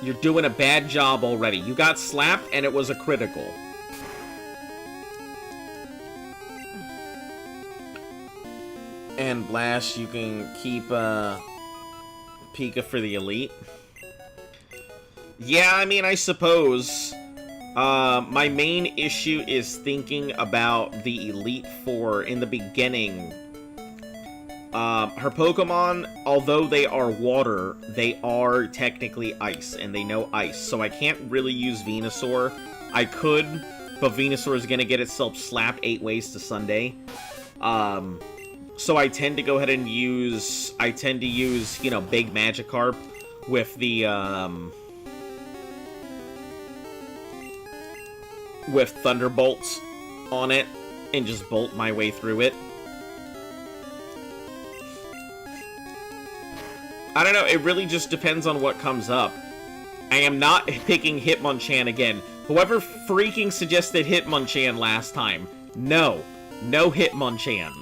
Speaker 1: You're doing a bad job already. You got slapped, and it was a critical. And Blast, you can keep, Pika for the Elite. Yeah, I mean, I suppose. My main issue is thinking about the Elite Four in the beginning. Her Pokemon, although they are water, they are technically ice, and they know ice, so I can't really use Venusaur. I could, but Venusaur is gonna get itself slapped 8 ways to Sunday. So I tend to go ahead and use, you know, big Magikarp with the, with Thunderbolts on it, and just bolt my way through it. I don't know, it really just depends on what comes up. I am not picking Hitmonchan again. Whoever freaking suggested Hitmonchan last time, no. No Hitmonchan.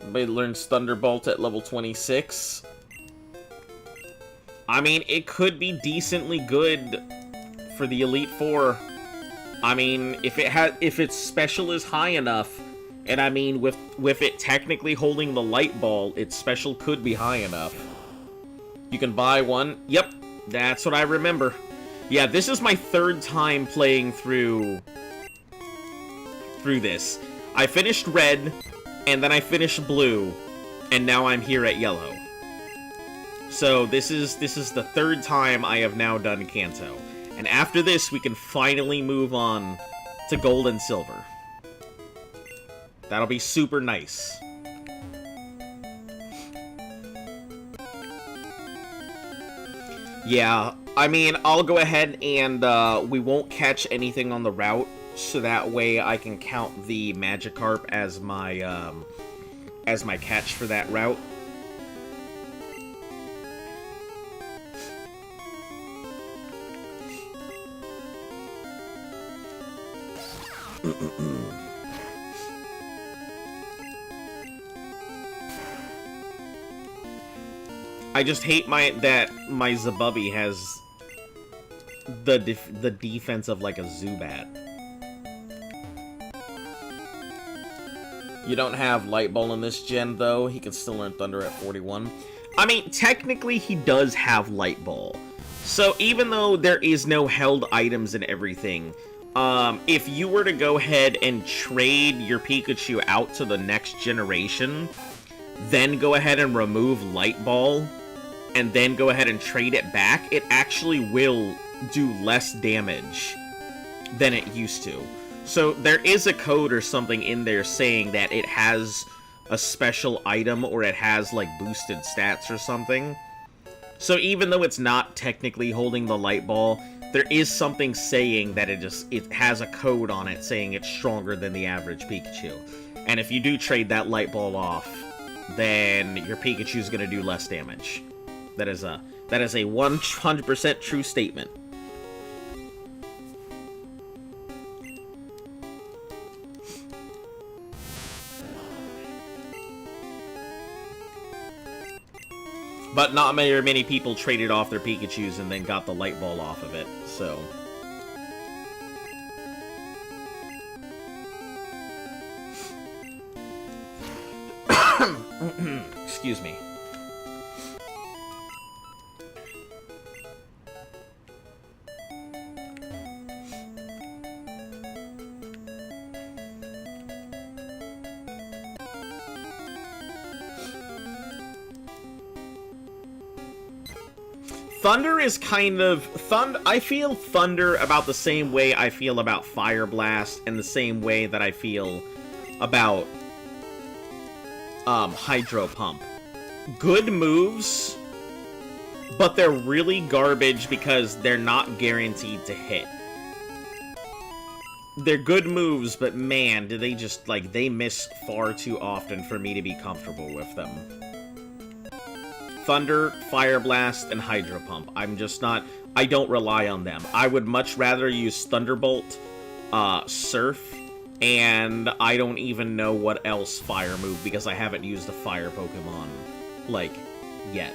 Speaker 1: Everybody learns Thunderbolt at level 26. I mean, it could be decently good for the Elite Four. I mean, if its special is high enough, and I mean, with it technically holding the Light Ball, its special could be high enough. You can buy one. Yep, that's what I remember. Yeah, this is my third time playing through this. I finished Red, and then I finished Blue, and now I'm here at Yellow. So this is the third time I have now done Kanto. And after this, we can finally move on to Gold and Silver. That'll be super nice. Yeah, I mean, I'll go ahead and we won't catch anything on the route, so that way I can count the Magikarp as my catch for that route. I just hate that my Zabubby has the defense of like a Zubat. You don't have Light Ball in this gen though. He can still learn Thunder at 41. I mean, technically he does have Light Ball. So even though there is no held items and everything, if you were to go ahead and trade your Pikachu out to the next generation, then go ahead and remove Light Ball, and then go ahead and trade it back, it actually will do less damage than it used to. So there is a code or something in there saying that it has a special item, or it has like boosted stats or something. So even though it's not technically holding the Light Ball, there is something saying that it has a code on it saying it's stronger than the average Pikachu. And if you do trade that Light Ball off, then your Pikachu's gonna do less damage. That is a 100% true statement. But not many people traded off their Pikachus and then got the Light Ball off of it, so... Excuse me. Thunder is kind of... I feel Thunder about the same way I feel about Fire Blast, and the same way that I feel about Hydro Pump. Good moves, but they're really garbage because they're not guaranteed to hit. They're good moves, but man, do they just, like, they miss far too often for me to be comfortable with them. Thunder, Fire Blast, and Hydro Pump. I'm just not... I don't rely on them. I would much rather use Thunderbolt, Surf, and I don't even know what else Fire move, because I haven't used a Fire Pokemon, like, yet.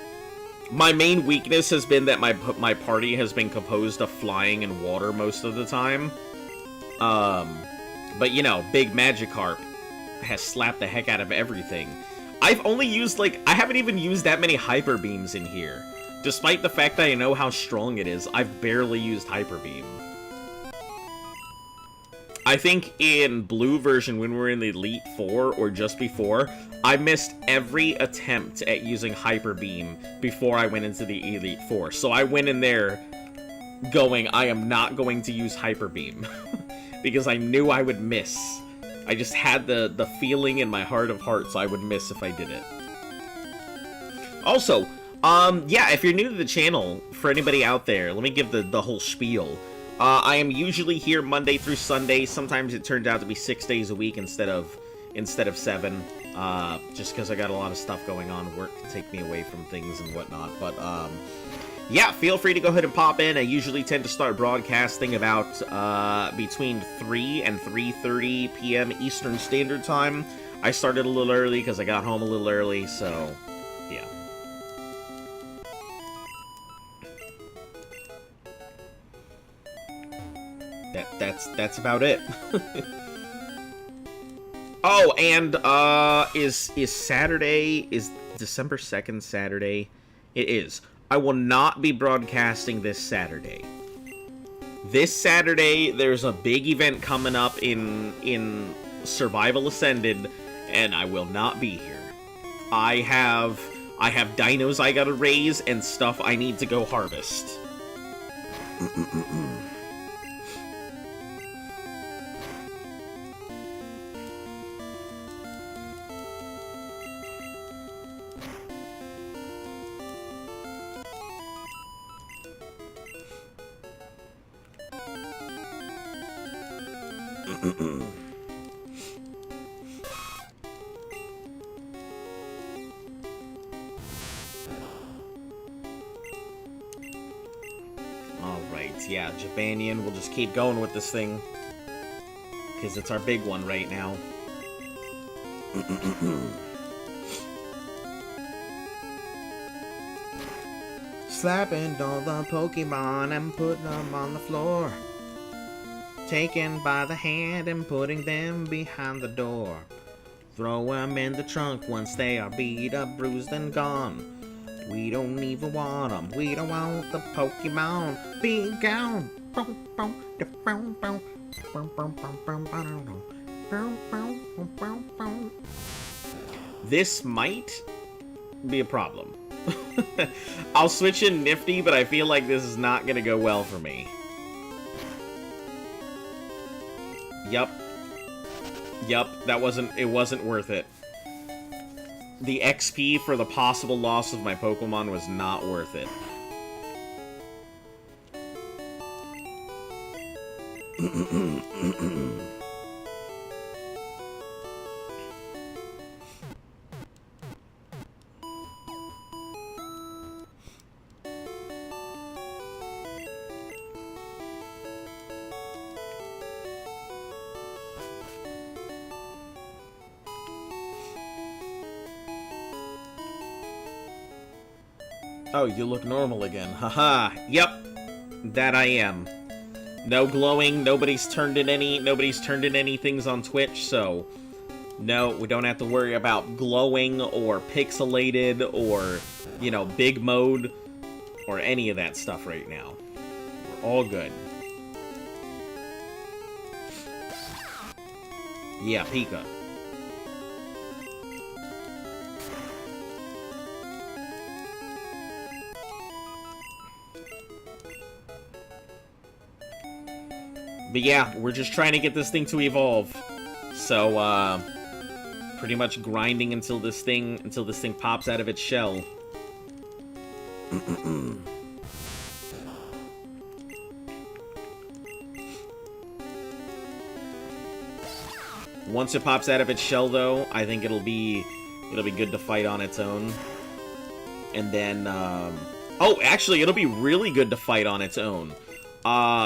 Speaker 1: My main weakness has been that my party has been composed of Flying and Water most of the time. But, you know, Big Magikarp has slapped the heck out of everything. I've only used, like, I haven't even used that many Hyper Beams in here. Despite the fact that I know how strong it is, I've barely used Hyper Beam. I think in Blue version, when we were in the Elite Four, or just before, I missed every attempt at using Hyper Beam before I went into the Elite Four. So I went in there going, I am not going to use Hyper Beam. Because I knew I would miss. I just had the feeling in my heart of hearts I would miss if I did it. Also, yeah, if you're new to the channel, for anybody out there, let me give the whole spiel. I am usually here Monday through Sunday. Sometimes it turns out to be 6 days a week instead of 7. Just because I got a lot of stuff going on. Work can take me away from things and whatnot. But, Yeah, feel free to go ahead and pop in. I usually tend to start broadcasting about between 3 and 3:30 p.m. Eastern Standard Time. I started a little early because I got home a little early, so yeah. That's about it. Oh, and is Saturday, is December 2nd Saturday? It is. I will not be broadcasting this Saturday. This Saturday, there's a big event coming up in Survival Ascended, and I will not be here. I have dinos I gotta raise and stuff I need to go harvest. Alright, yeah, Jabanian, we'll just keep going with this thing. Because it's our big one right now. Slapping all the Pokemon and putting them on the floor. Taken by the hand and putting them behind the door. Throw them in the trunk once they are beat up, bruised, and gone. We don't even want them. We don't want the Pokemon. Be gone. This might be a problem. I'll switch in Nifty, but I feel like this is not going to go well for me. Yup, it wasn't worth it. The XP for the possible loss of my Pokemon was not worth it. Oh, you look normal again. Haha. Yep. That I am. No glowing, nobody's turned in any things on Twitch, so no, we don't have to worry about glowing or pixelated or, you know, big mode or any of that stuff right now. We're all good. Yeah, Pika. But yeah, we're just trying to get this thing to evolve. So, pretty much grinding until this thing pops out of its shell. Once it pops out of its shell, though, I think it'll be good to fight on its own. And then, oh, actually, it'll be really good to fight on its own.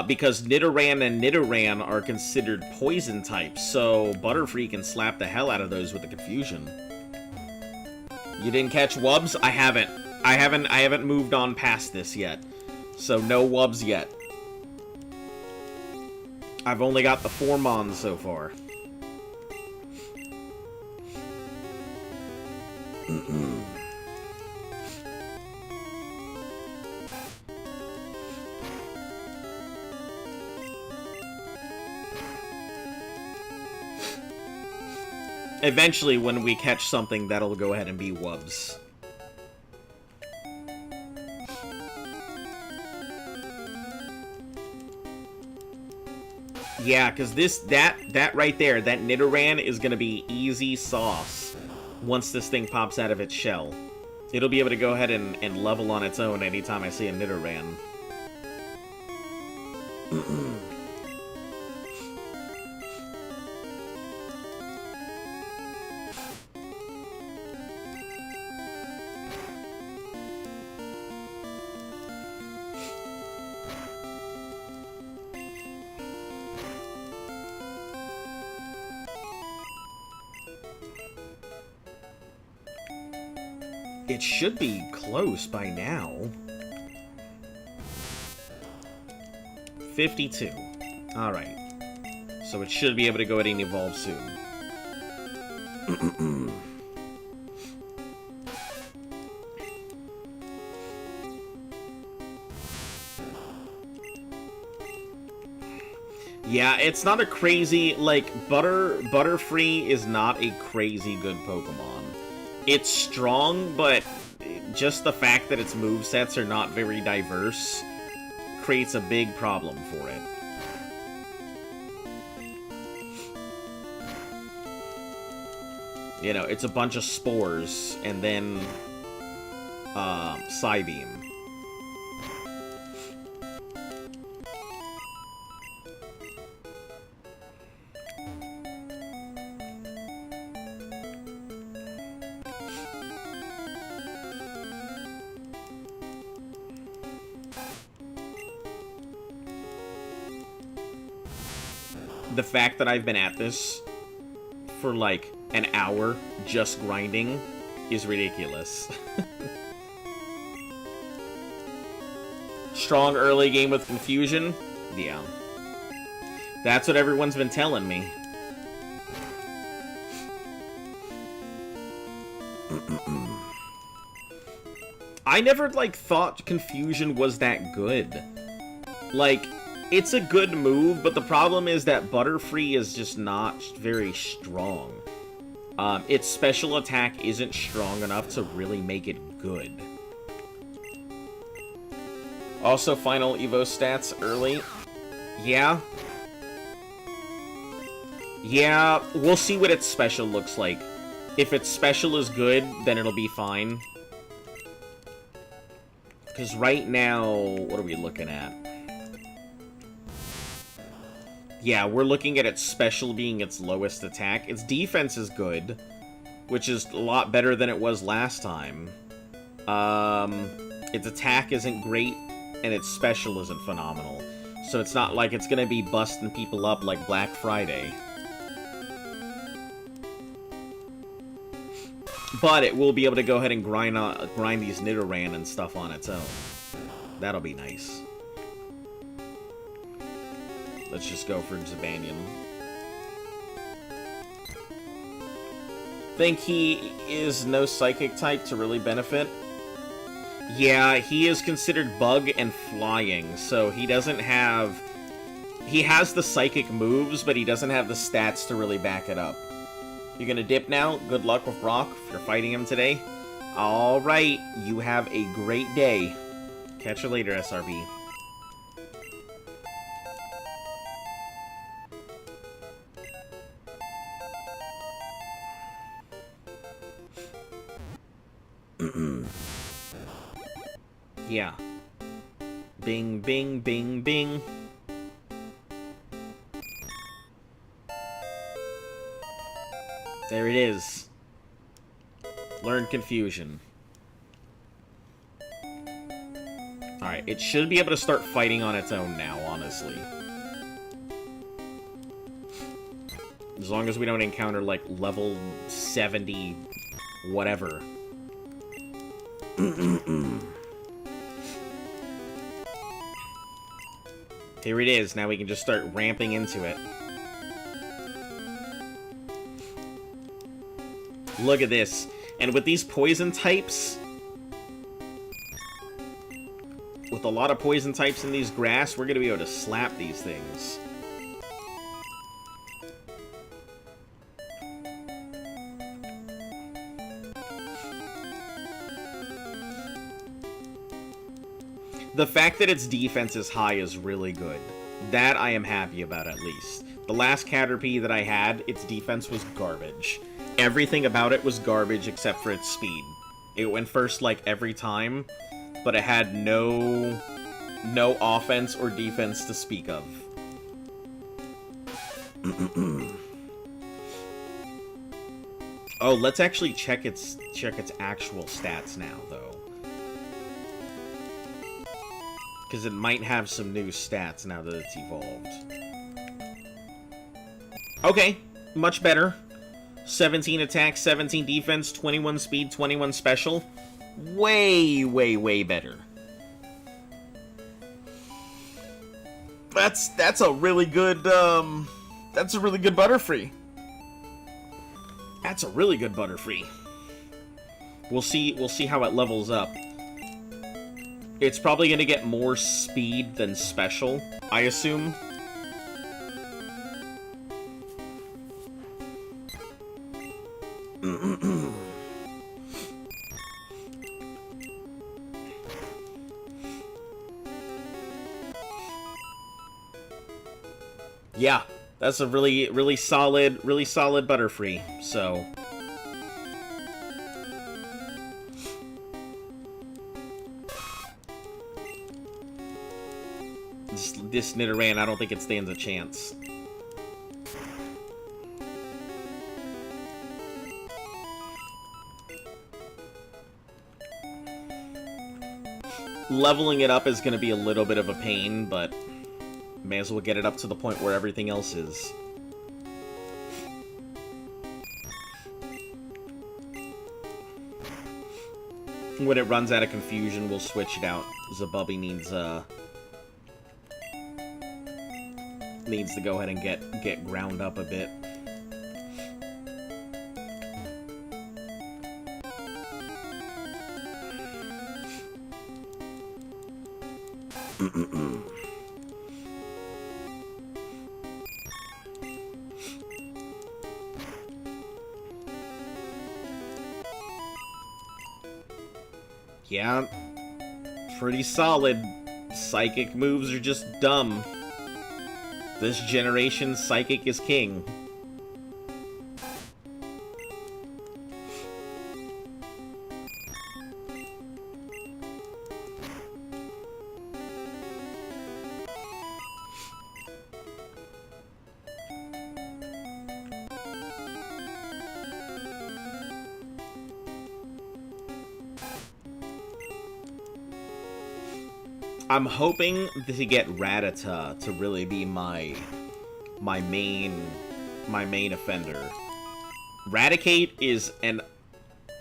Speaker 1: Because Nidoran and Nidoran are considered poison types, so Butterfree can slap the hell out of those with the confusion. You didn't catch Wubs? I haven't moved on past this yet. So no Wubs yet. I've only got the 4 Mons so far. Eventually, when we catch something, that'll go ahead and be Wubs. Yeah, because that right there, that Nidoran is going to be easy sauce once this thing pops out of its shell. It'll be able to go ahead and level on its own anytime I see a Nidoran. It should be close by now. 52. Alright. So it should be able to go ahead and evolve soon. Yeah, it's not a crazy, like, Butterfree is not a crazy good Pokemon. It's strong, but just the fact that its movesets are not very diverse creates a big problem for it. You know, it's a bunch of spores, and then, Psybeam. The fact that I've been at this for, like, an hour just grinding is ridiculous. Strong early game with confusion? Yeah. That's what everyone's been telling me. I never, like, thought confusion was that good. Like, it's a good move, but the problem is that Butterfree is just not very strong. Its special attack isn't strong enough to really make it good. Also, final Evo stats early. Yeah. Yeah, we'll see what its special looks like. If its special is good, then it'll be fine. Because right now, what are we looking at? Yeah, we're looking at its special being its lowest attack. Its defense is good, which is a lot better than it was last time. Its attack isn't great, and its special isn't phenomenal. So it's not like it's gonna be busting people up like Black Friday. But it will be able to go ahead and grind these Nidoran and stuff on its own. That'll be nice. Let's just go for Zabanian. Think he is no psychic type to really benefit? Yeah, he is considered bug and flying, so he doesn't have... He has the psychic moves, but he doesn't have the stats to really back it up. You're gonna dip now? Good luck with Brock if you're fighting him today. Alright, you have a great day. Catch you later, SRB. Yeah. Bing, bing, bing, bing. There it is. Learn confusion. Alright, it should be able to start fighting on its own now, honestly. As long as we don't encounter, like, level 70 whatever. Here it is. Now we can just start ramping into it. Look at this. And with these poison types... With a lot of poison types in these grass, we're going to be able to slap these things. The fact that its defense is high is really good. That I am happy about, at least. The last Caterpie that I had, its defense was garbage. Everything about it was garbage except for its speed. It went first, like, every time, but it had no offense or defense to speak of. Oh, let's actually check its actual stats now, though. Because it might have some new stats now that it's evolved. Okay, much better. 17 attack, 17 defense, 21 speed, 21 special. Way, way, way better. That's a really good, that's a really good Butterfree. That's a really good Butterfree. We'll see how it levels up. It's probably gonna get more speed than special, I assume. Yeah, that's a really solid Butterfree, so... This Nidoran, I don't think it stands a chance. Leveling it up is going to be a little bit of a pain, but may as well get it up to the point where everything else is. When it runs out of confusion, we'll switch it out. Zabubby needs to go ahead and get ground up a bit. Yeah, pretty solid. Psychic moves are just dumb. This generation, Psychic is king. I'm hoping to get Rattata to really be my main offender. Raticate is an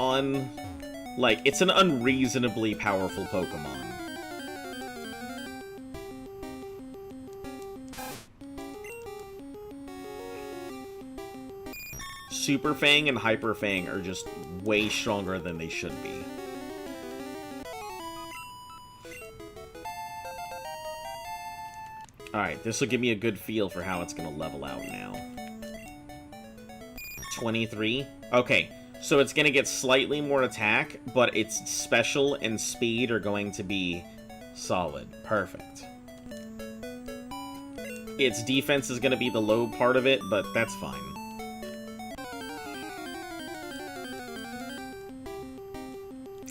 Speaker 1: it's an unreasonably powerful Pokemon. Super Fang and Hyper Fang are just way stronger than they should be. Alright, this will give me a good feel for how it's going to level out now. 23. Okay, so it's going to get slightly more attack, but its special and speed are going to be solid. Perfect. Its defense is going to be the low part of it, but that's fine.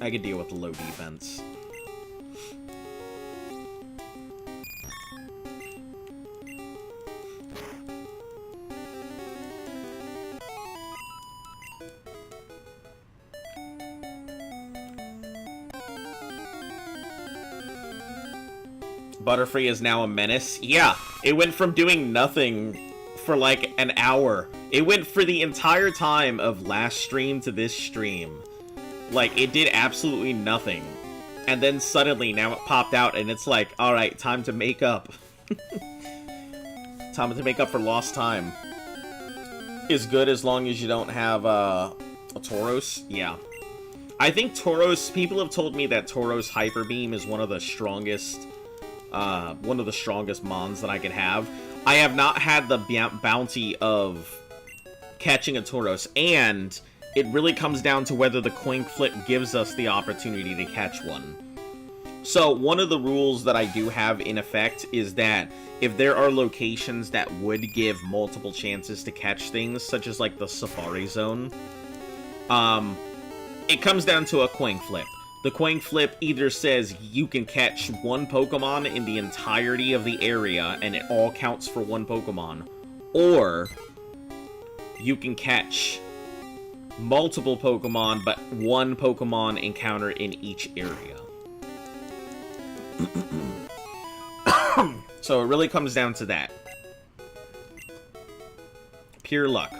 Speaker 1: I could deal with the low defense. Butterfree is now a menace. Yeah, it went from doing nothing for like an hour. It went for the entire time of last stream to this stream. Like, it did absolutely nothing. And then suddenly, now it popped out, and it's like, alright, time to make up. Time to make up for lost time. Is good as long as you don't have, a Tauros. Yeah. I think Tauros, people have told me that Tauros Hyper Beam is one of the strongest mons that I could have. I have not had the bounty of catching a Tauros, and it really comes down to whether the coin flip gives us the opportunity to catch one. So, one of the rules that I do have in effect is that if there are locations that would give multiple chances to catch things, such as like the Safari Zone, it comes down to a coin flip. The coin flip either says you can catch one Pokemon in the entirety of the area and it all counts for one Pokemon, or you can catch multiple Pokemon but one Pokemon encounter in each area. So it really comes down to that. Pure luck.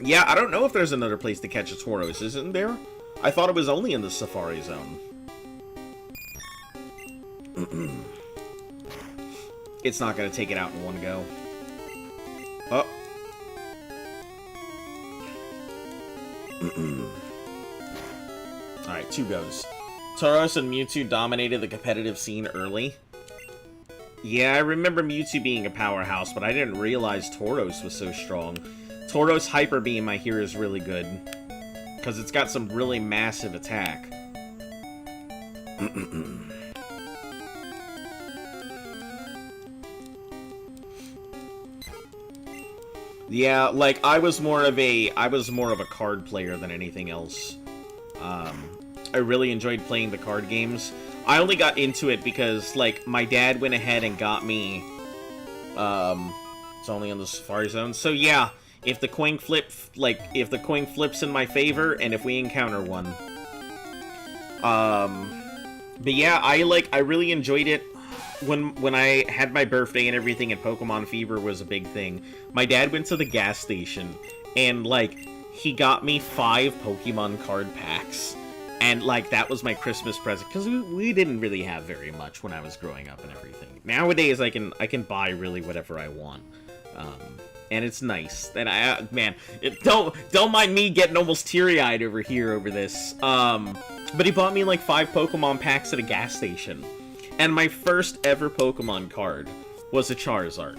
Speaker 1: Yeah, I don't know if there's another place to catch a Tauros, isn't there? I thought it was only in the Safari Zone. It's not going to take it out in one go. Oh. Alright, 2 goes. Tauros and Mewtwo dominated the competitive scene early. Yeah, I remember Mewtwo being a powerhouse, but I didn't realize Tauros was so strong. Tauros Hyper Beam, I hear, is really good. Because it's got some really massive attack. Yeah, like, I was more of a card player than anything else. I really enjoyed playing the card games. I only got into it because, like, my dad went ahead and got me, it's only on the Safari Zone. So yeah, if the coin flips in my favor, and if we encounter one. But yeah, I really enjoyed it. When I had my birthday and everything, and Pokemon Fever was a big thing, my dad went to the gas station, and, like, he got me 5 Pokemon card packs. And, like, that was my Christmas present, because we didn't really have very much when I was growing up and everything. Nowadays, I can buy really whatever I want. And it's nice. And don't mind me getting almost teary-eyed over here over this. But he bought me, like, 5 Pokemon packs at a gas station. And my first ever Pokemon card was a Charizard.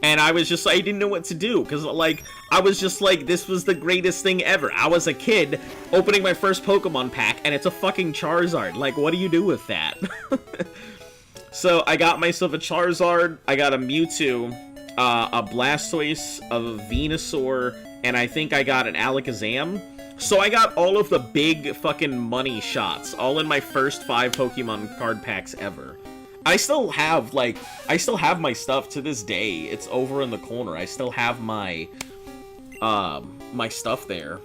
Speaker 1: And I was just, I didn't know what to do, because, like, I was just like, this was the greatest thing ever. I was a kid opening my first Pokemon pack, and it's a fucking Charizard. Like, what do you do with that? So, I got myself a Charizard, I got a Mewtwo, a Blastoise, a Venusaur, and I think I got an Alakazam. So I got all of the big fucking money shots, all in my first 5 Pokemon card packs ever. I still have my stuff to this day. It's over in the corner. I still have my, my stuff there.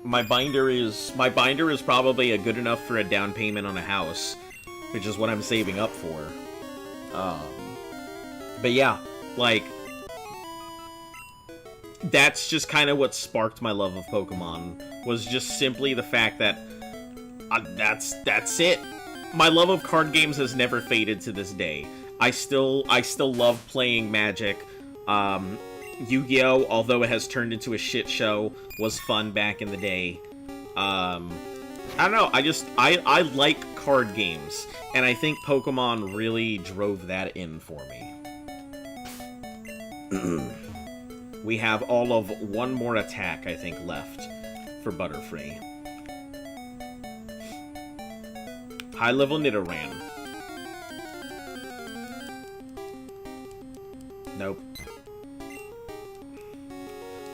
Speaker 1: My binder is probably good enough for a down payment on a house, which is what I'm saving up for. But yeah, like, that's just kind of what sparked my love of Pokemon, was just simply the fact that that's it. My love of card games has never faded to this day. I still love playing Magic. Yu-Gi-Oh, although it has turned into a shit show, was fun back in the day. I don't know, I like card games, and I think Pokemon really drove that in for me. We have all of 1 more attack, I think, left for Butterfree. High-level Nidoran. Nope.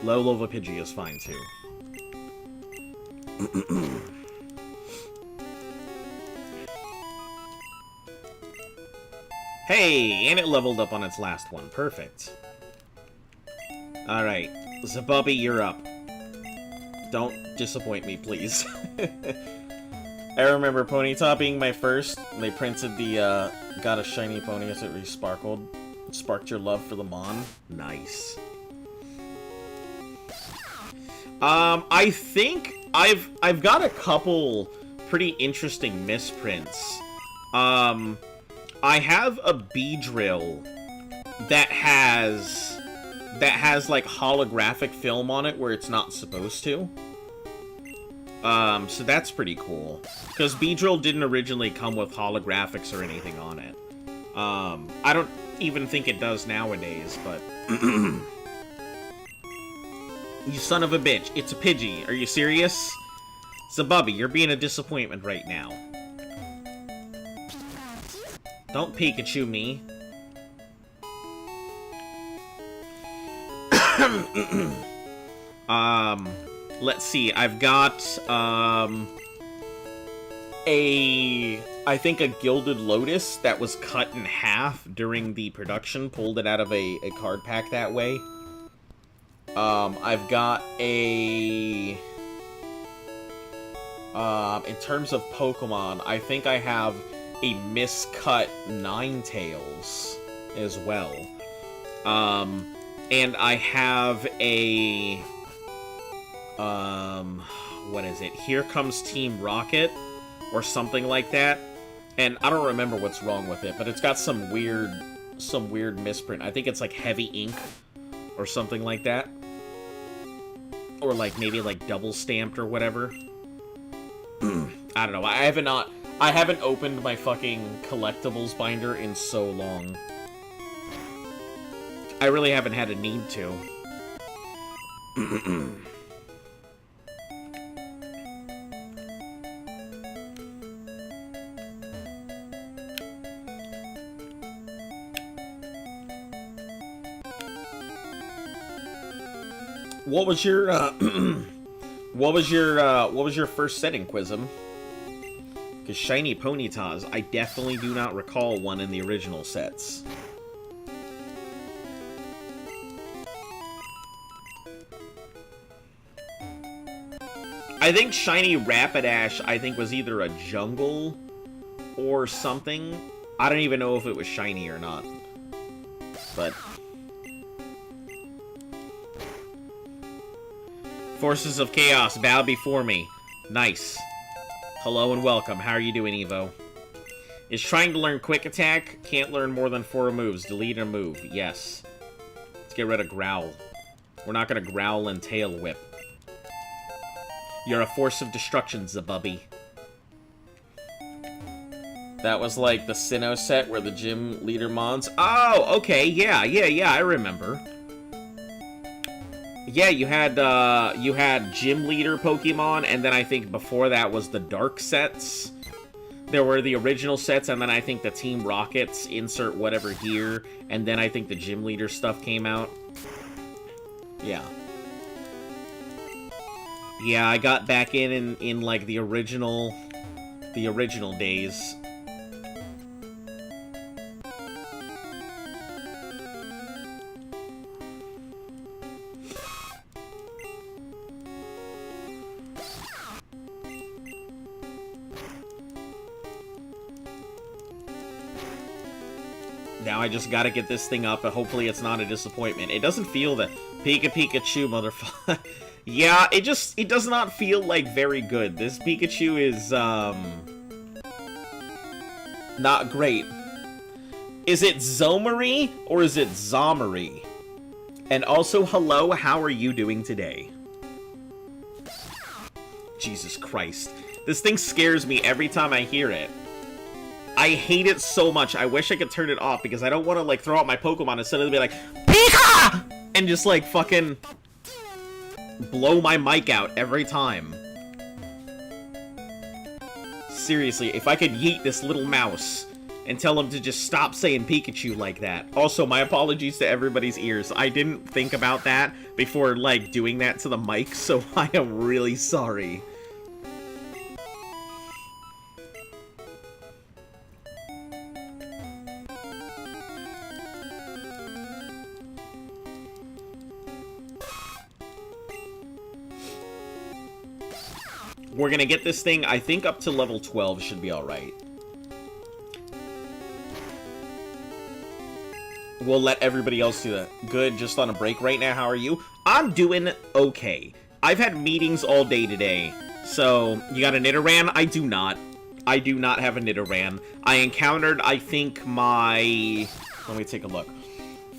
Speaker 1: Low-level Pidgey is fine, too. Hey! And it leveled up on its last one. Perfect. Alright, Zabubby, you're up. Don't disappoint me, please. I remember Ponyta being my first. They printed the, got a shiny pony as it resparkled. Sparked your love for the Mon. Nice. I think I've got a couple pretty interesting misprints. I have a Beedrill that has like holographic film on it where it's not supposed to. So that's pretty cool. Because Beedrill didn't originally come with holographics or anything on it. I don't even think it does nowadays, but... You son of a bitch, it's a Pidgey. Are you serious? Zabubby, you're being a disappointment right now. Don't Pikachu me. Let's see, I've got, I think a Gilded Lotus that was cut in half during the production, pulled it out of a card pack that way. I've got a, in terms of Pokemon, I think I have a miscut Ninetales as well. And I have a... what is it? Here Comes Team Rocket, or something like that. And I don't remember what's wrong with it, but it's got some weird misprint. I think it's like heavy ink, or something like that. Or like maybe like double stamped or whatever. I don't know. I haven't opened my fucking collectibles binder in so long. I really haven't had a need to. What was your what was your first setting, Quizm? Because Shiny Ponytas, I definitely do not recall one in the original sets. I think Shiny Rapidash, I think, was either a jungle or something. I don't even know if it was shiny or not. But... Forces of Chaos, bow before me. Nice. Hello and welcome. How are you doing, Evo? Is trying to learn Quick Attack. Can't learn more than 4 moves. Delete a move. Yes. Let's get rid of Growl. We're not gonna Growl and Tail Whip. You're a force of destruction, Zabubby. That was like the Sinnoh set where the gym leader mons... Oh, okay, yeah, I remember. Yeah, you had gym leader Pokemon, and then I think before that was the dark sets. There were the original sets, and then I think the Team Rockets, insert whatever here, and then I think the gym leader stuff came out. Yeah. Yeah, I got back in like the original days. Now I just gotta get this thing up, and hopefully it's not a disappointment. It doesn't feel the Pikachu, motherfucker. Yeah, it does not feel, like, very good. This Pikachu is, not great. Is it Zomari, or is it Zomari? And also, hello, how are you doing today? Jesus Christ. This thing scares me every time I hear it. I hate it so much. I wish I could turn it off, because I don't want to, like, throw out my Pokemon and suddenly be like, Pika! And just, like, fucking blow my mic out every time. Seriously, if I could yeet this little mouse and tell him to just stop saying Pikachu like that. Also, my apologies to everybody's ears. I didn't think about that before, like, doing that to the mic, so I am really sorry. We're gonna get this thing, I think, up to level 12 should be alright. We'll let everybody else do that. Good, just on a break right now. How are you? I'm doing okay. I've had meetings all day today. So, you got a Nidoran? I do not. I do not have a Nidoran. I encountered, I think, my... Let me take a look.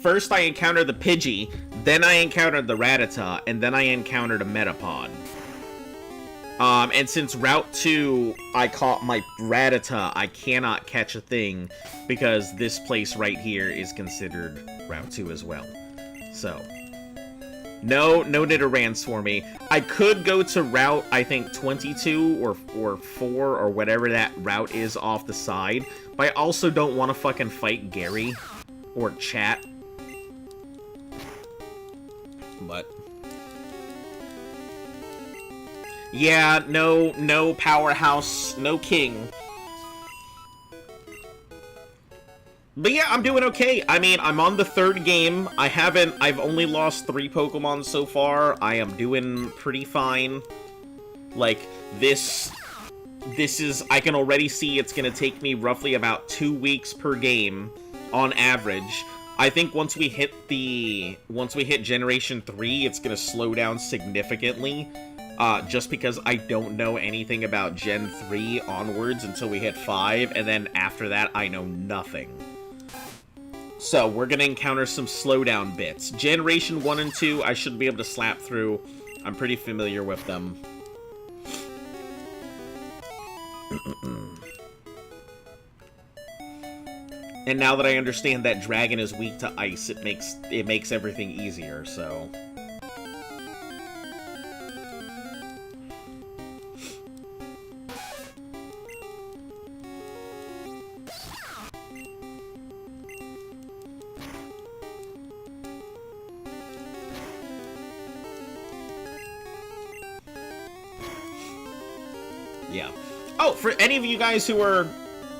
Speaker 1: First, I encountered the Pidgey, then I encountered the Rattata, and then I encountered a Metapod. And since Route 2, I caught my Rattata, I cannot catch a thing, because this place right here is considered Route 2 as well. So, no Nidorans for me. I could go to Route, I think, 22 or 4 or whatever that route is off the side, but I also don't want to fucking fight Gary or Chat. But... yeah, no powerhouse, no king. But yeah, I'm doing okay. I mean, I'm on the 3rd game. I've only lost 3 Pokemon so far. I am doing pretty fine. Like, this is, I can already see it's gonna take me roughly about 2 weeks per game, on average. I think once we hit Generation 3, it's gonna slow down significantly. Just because I don't know anything about Gen 3 onwards until we hit 5, and then after that, I know nothing. So, we're gonna encounter some slowdown bits. Generation 1 and 2, I should be able to slap through. I'm pretty familiar with them. And now that I understand that Dragon is weak to ice, it makes everything easier, so... Yeah. Oh, for any of you guys who are...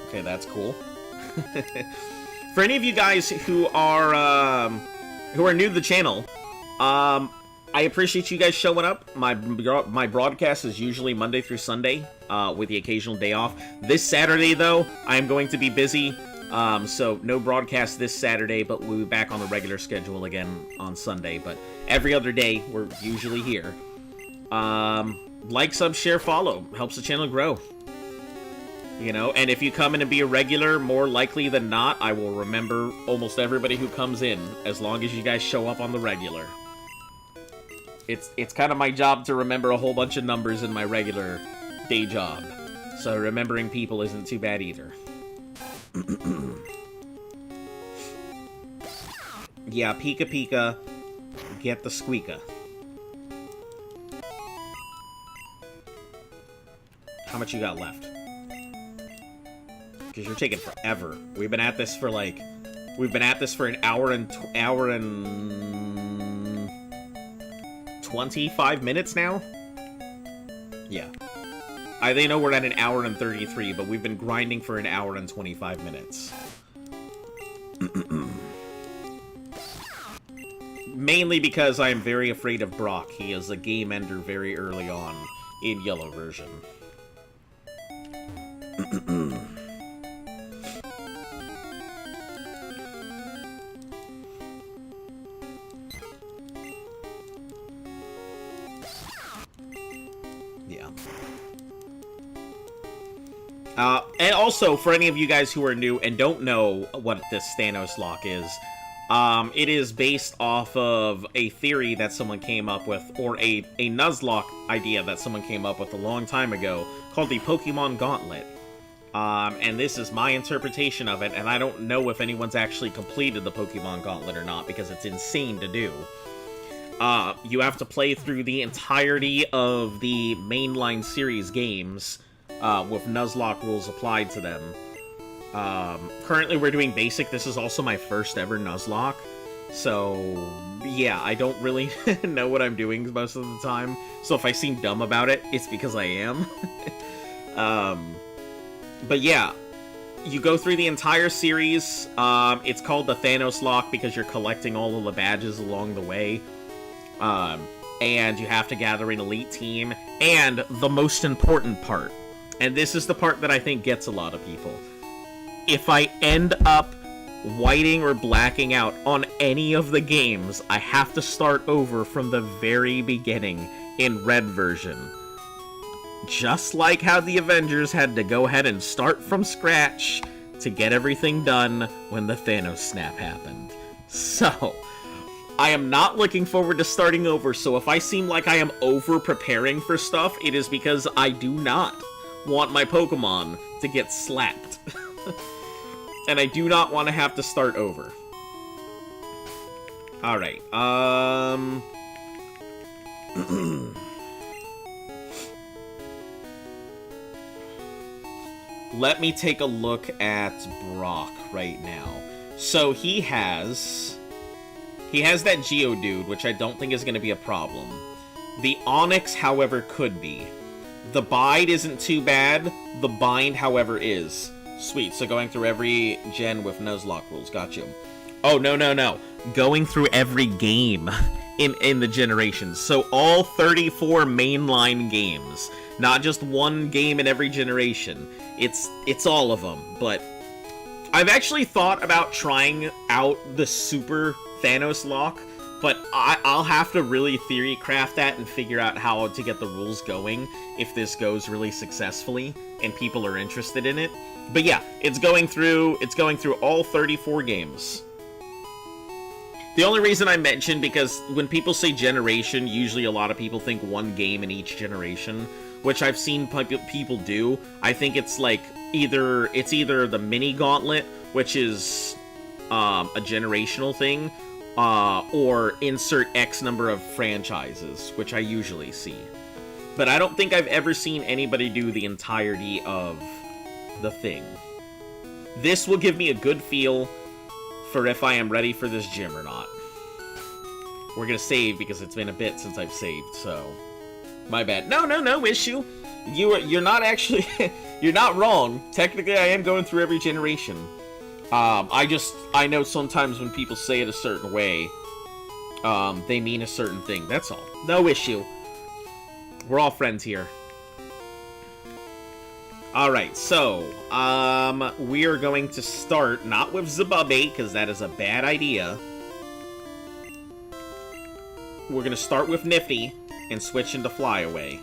Speaker 1: Okay, that's cool. For any of you guys who are new to the channel, I appreciate you guys showing up. My broadcast is usually Monday through Sunday, with the occasional day off. This Saturday, though, I am going to be busy, so no broadcast this Saturday, but we'll be back on the regular schedule again on Sunday. But every other day, we're usually here. Like, sub, share, follow. Helps the channel grow. You know, and if you come in and be a regular, more likely than not, I will remember almost everybody who comes in, as long as you guys show up on the regular. It's kind of my job to remember a whole bunch of numbers in my regular day job. So remembering people isn't too bad either. Yeah, Pika Pika, get the squeaka. How much you got left? Because you're taking forever. We've been at this for like... We've been at this for an hour and 25 minutes now? Yeah. They know we're at an hour and 33, but we've been grinding for an hour and 25 minutes. Mainly because I am very afraid of Brock. He is a game ender very early on in Yellow version. Yeah. And also, for any of you guys who are new and don't know what this Thanos lock is, it is based off of a theory that someone came up with, or a Nuzlocke idea that someone came up with a long time ago, called the Pokemon Gauntlet. And this is my interpretation of it, and I don't know if anyone's actually completed the Pokemon Gauntlet or not, because it's insane to do. You have to play through the entirety of the mainline series games, with Nuzlocke rules applied to them. Currently we're doing basic. This is also my first ever Nuzlocke, so yeah, I don't really know what I'm doing most of the time, so if I seem dumb about it, it's because I am. But yeah, you go through the entire series. It's called the Thanos lock because you're collecting all of the badges along the way. And you have to gather an elite team, and the most important part, and this is the part that I think gets a lot of people. If I end up whiting or blacking out on any of the games, I have to start over from the very beginning in Red version. Just like how the Avengers had to go ahead and start from scratch to get everything done when the Thanos snap happened. So, I am not looking forward to starting over, so if I seem like I am over-preparing for stuff, it is because I do not want my Pokemon to get slapped. And I do not want to have to start over. Alright, let me take a look at Brock right now. So he has that Geodude, which I don't think is going to be a problem. The Onix, however, could be. The Bide isn't too bad. The Bind, however, is. Sweet, so going through every gen with Nuzlocke rules. Got you. Oh, no. Going through every game in the generations. So all 34 mainline games. Not just one game in every generation. It's all of them, but I've actually thought about trying out the Super Thanos lock, but I'll have to really theory craft that and figure out how to get the rules going if this goes really successfully and people are interested in it. But yeah, it's going through all 34 games. The only reason I mentioned, because when people say generation, usually a lot of people think one game in each generation, which I've seen people do. I think it's like either the mini gauntlet, which is a generational thing, or insert X number of franchises, which I usually see. But I don't think I've ever seen anybody do the entirety of the thing. This will give me a good feel for if I am ready for this gym or not. We're gonna save because it's been a bit since I've saved, so my bad. No issue. You're not actually you're not wrong. Technically, I am going through every generation. I know sometimes when people say it a certain way, they mean a certain thing. That's all. No issue. We're all friends here. Alright, so, we are going to start, not with Zababe, because that is a bad idea. We're going to start with Nifty, and switch into Flyaway.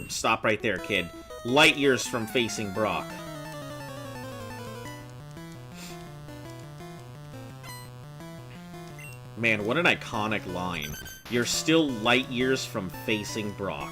Speaker 1: Stop right there, kid. Light years from facing Brock. Man, what an iconic line. You're still light years from facing Brock.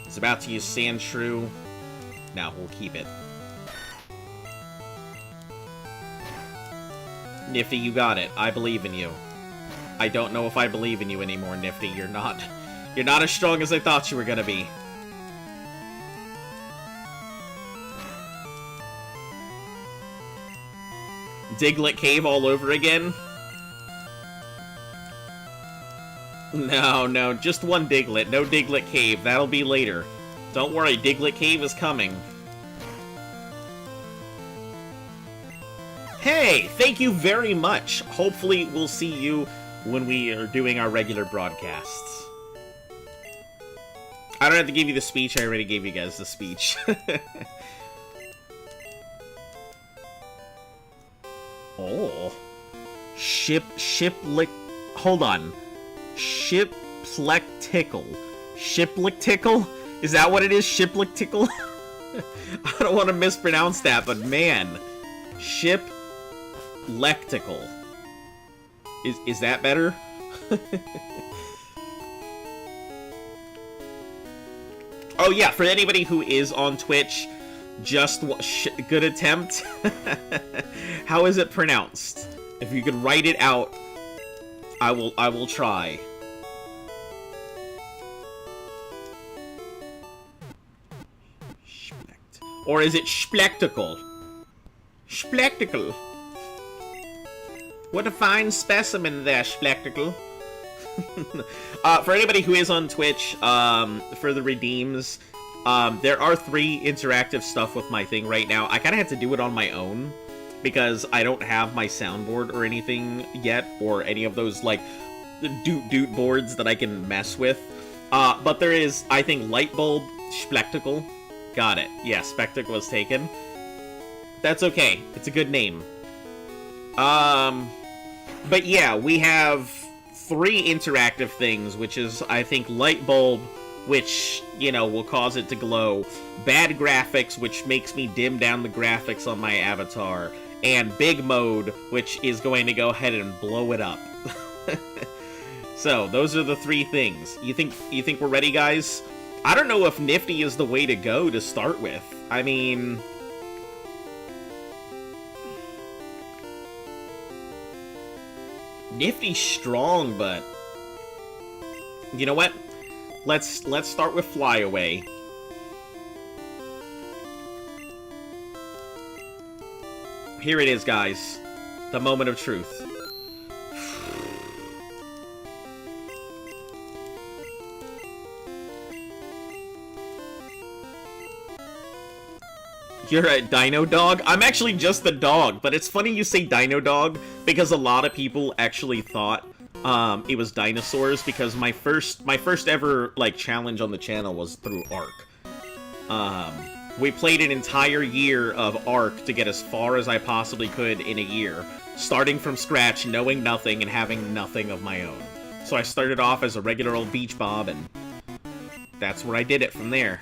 Speaker 1: He's about to use Sand Shrew. Now we'll keep it. Nifty, you got it. I believe in you. I don't know if I believe in you anymore, Nifty. You're not as strong as I thought you were gonna be. Diglett Cave all over again? No, just one Diglett. No Diglett Cave. That'll be later. Don't worry, Diglett Cave is coming. Hey, thank you very much. Hopefully we'll see you when we are doing our regular broadcasts. I don't have to give you the speech. I already gave you guys the speech. Oh. Hold on. Shiplectickle. Shiplectickle? Is that what it is? Shiplectickle? I don't want to mispronounce that, but man. Shiplectickle. Is that better? Oh yeah, for anybody who is on Twitch, just good attempt. How is it pronounced? If you could write it out, I will try. Or is it spectacle? Spectacle. What a fine specimen there, spectacle. For anybody who is on Twitch, for the redeems, there are 3 interactive stuff with my thing right now. I kind of had to do it on my own, because I don't have my soundboard or anything yet, or any of those, like, doot boards that I can mess with. But there is, I think, Lightbulb, Spectacle. Got it. Yeah, Spectacle was taken. That's okay. It's a good name. But yeah, we have 3 interactive things, which is, I think, Lightbulb, which, you know, will cause it to glow, bad graphics, which makes me dim down the graphics on my avatar, and big mode, which is going to go ahead and blow it up. So, those are the 3 things. You think we're ready, guys? I don't know if Nifty is the way to go to start with. I mean... Nifty's strong, but... You know what? Let's start with Flyaway. Here it is, guys. The moment of truth. You're a dino dog? I'm actually just the dog, but it's funny you say dino dog, because a lot of people actually thought it was dinosaurs, because my first ever, like, challenge on the channel was through Ark. We played an entire year of Ark to get as far as I possibly could in a year, starting from scratch, knowing nothing, and having nothing of my own. So I started off as a regular old beach bob, and that's where I did it from there.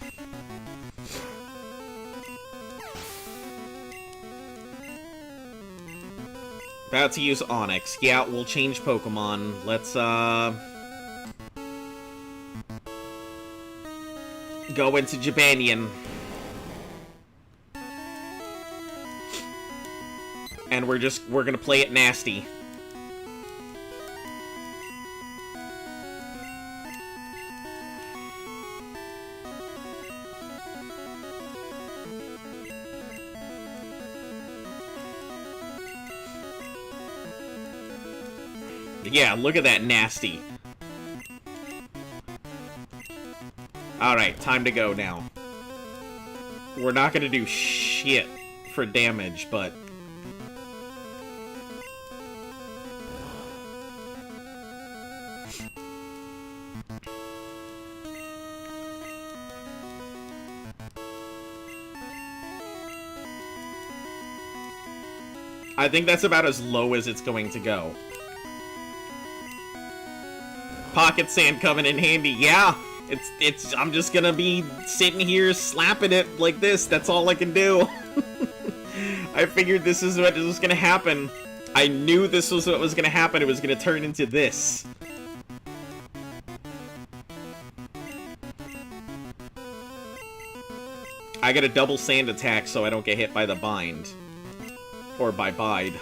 Speaker 1: About to use Onyx. Yeah, we'll change Pokemon. Let's, go into Jabanian. And we're gonna play it nasty. Yeah, look at that nasty. Alright, time to go now. We're not gonna do shit for damage, but... I think that's about as low as it's going to go. Pocket sand coming in handy. Yeah, I'm just gonna be sitting here slapping it like this. That's all I can do. I figured this is what was gonna happen. I knew this was what was gonna happen. It was gonna turn into this. I got a double sand attack so I don't get hit by the bind. Or by bide.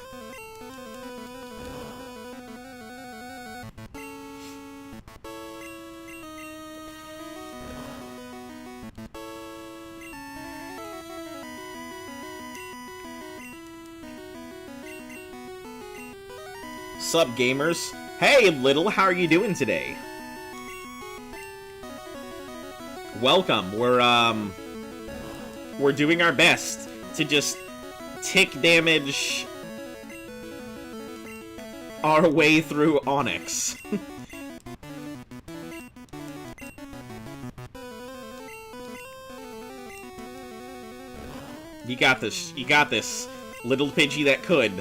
Speaker 1: Sup, gamers? Hey, Little, how are you doing today? Welcome. We're doing our best to just tick damage our way through Onyx. You got this. You got this, little Pidgey that could.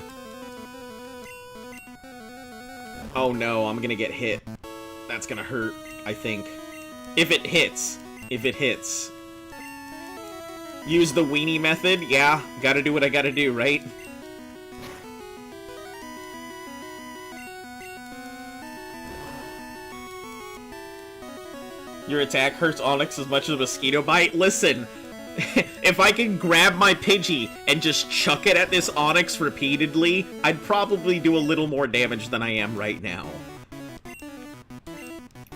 Speaker 1: Oh no, I'm gonna get hit. That's gonna hurt, I think. If it hits. If it hits. Use the weenie method? Yeah, gotta do what I gotta do, right? Your attack hurts Onyx as much as a mosquito bite? Listen, if I can grab my Pidgey and just chuck it at this Onyx repeatedly, I'd probably do a little more damage than I am right now.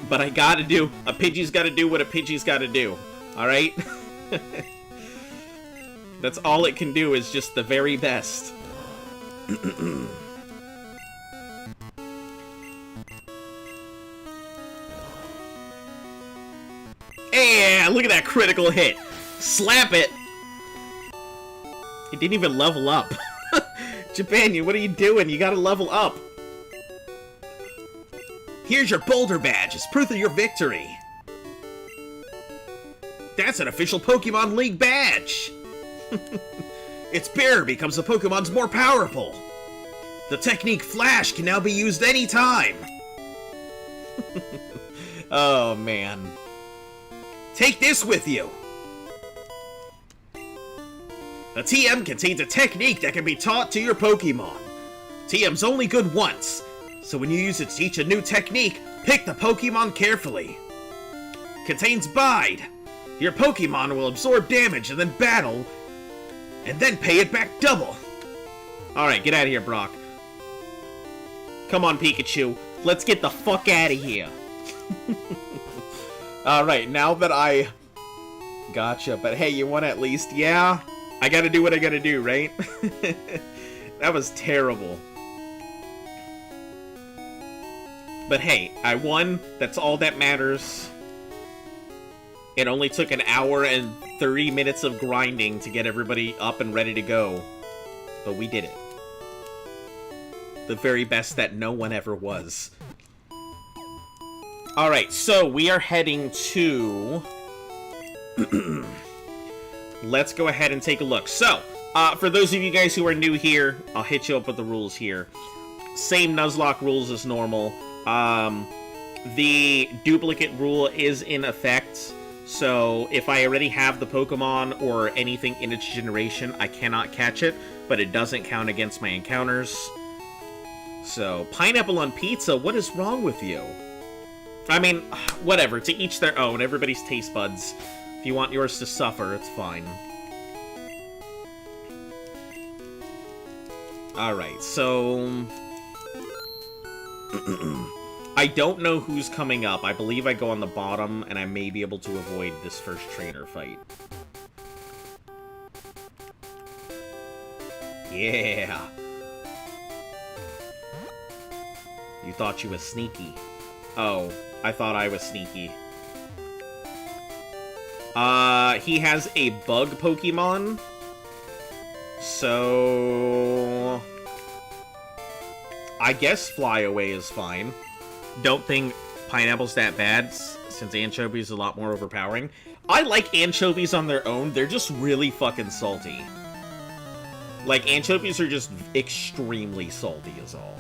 Speaker 1: But I gotta do, a Pidgey's gotta do what a Pidgey's gotta do, alright? That's all it can do, is just the very best. Yeah, look at that critical hit. Slap it. It didn't even level up. Jabanian, what are you doing? You gotta level up. Here's your Boulder Badge. It's proof of your victory. That's an official Pokemon League badge. Its bearer becomes the Pokemon's more powerful. The technique Flash can now be used anytime. Oh, man. Take this with you. The TM contains a technique that can be taught to your Pokemon. TM's only good once, so when you use it to teach a new technique, pick the Pokemon carefully. Contains Bide. Your Pokemon will absorb damage and then battle, and then pay it back double. Alright, get out of here, Brock. Come on, Pikachu. Let's get the fuck out of here. Alright, now that I... Gotcha, but hey, you won at least? Yeah? I gotta do what I gotta do, right? That was terrible. But hey, I won. That's all that matters. It only took an hour and 30 minutes of grinding to get everybody up and ready to go. But we did it. The very best that no one ever was. Alright, so we are heading to... Let's go ahead and take a look. So, for those of you guys who are new here, I'll hit you up with the rules here. Same Nuzlocke rules as normal. The duplicate rule is in effect, so if I already have the Pokemon or anything in its generation, I cannot catch it, but it doesn't count against my encounters. So, pineapple on pizza, what is wrong with you? I mean, whatever, to each their own, everybody's taste buds. If you want yours to suffer, it's fine. Alright, so... I don't know who's coming up. I believe I go on the bottom, and I may be able to avoid this first trainer fight. Yeah! You thought you was sneaky. Oh, I thought I was sneaky. He has a bug Pokemon. So... I guess Fly Away is fine. Don't think Pineapple's that bad, since Anchovy's a lot more overpowering. I like anchovies on their own, they're just really fucking salty. Like, anchovies are just extremely salty is all.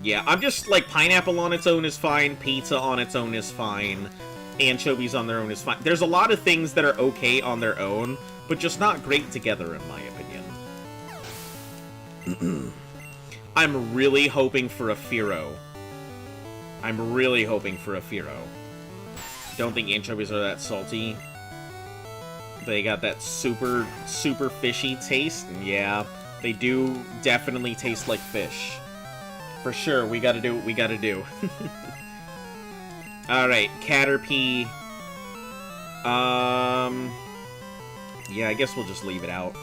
Speaker 1: Yeah, I'm just, like, pineapple on its own is fine, pizza on its own is fine, anchovies on their own is fine. There's a lot of things that are okay on their own, but just not great together, in my opinion. I'm really hoping for a Fearow. I'm really hoping for a Fearow. Don't think anchovies are that salty. They got that super, super fishy taste. Yeah, they do definitely taste like fish. For sure, we gotta do what we gotta do. Alright, Caterpie. Yeah, I guess we'll just leave it out.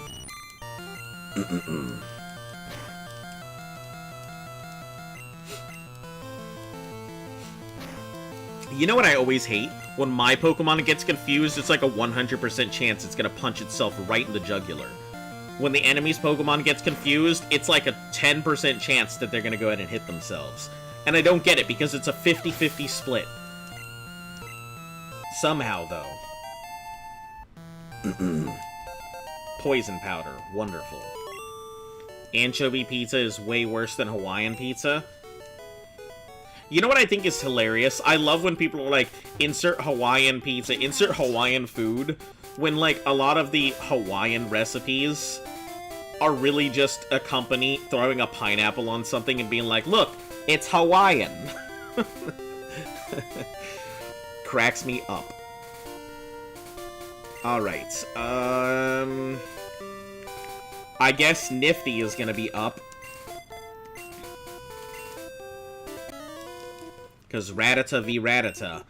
Speaker 1: You know what I always hate? When my Pokemon gets confused, it's like a 100% chance it's gonna punch itself right in the jugular. When the enemy's Pokemon gets confused, it's like a 10% chance that they're gonna go ahead and hit themselves. And I don't get it, because it's a 50-50 split. Somehow, though. Poison powder. Wonderful. Anchovy pizza is way worse than Hawaiian pizza. You know what I think is hilarious? I love when people are like, insert Hawaiian pizza, insert Hawaiian food, when, like, a lot of the Hawaiian recipes are really just a company throwing a pineapple on something and being like, look, it's Hawaiian. Cracks me up. Alright, I guess Nifty is gonna be up. Because Rattata v Rattata.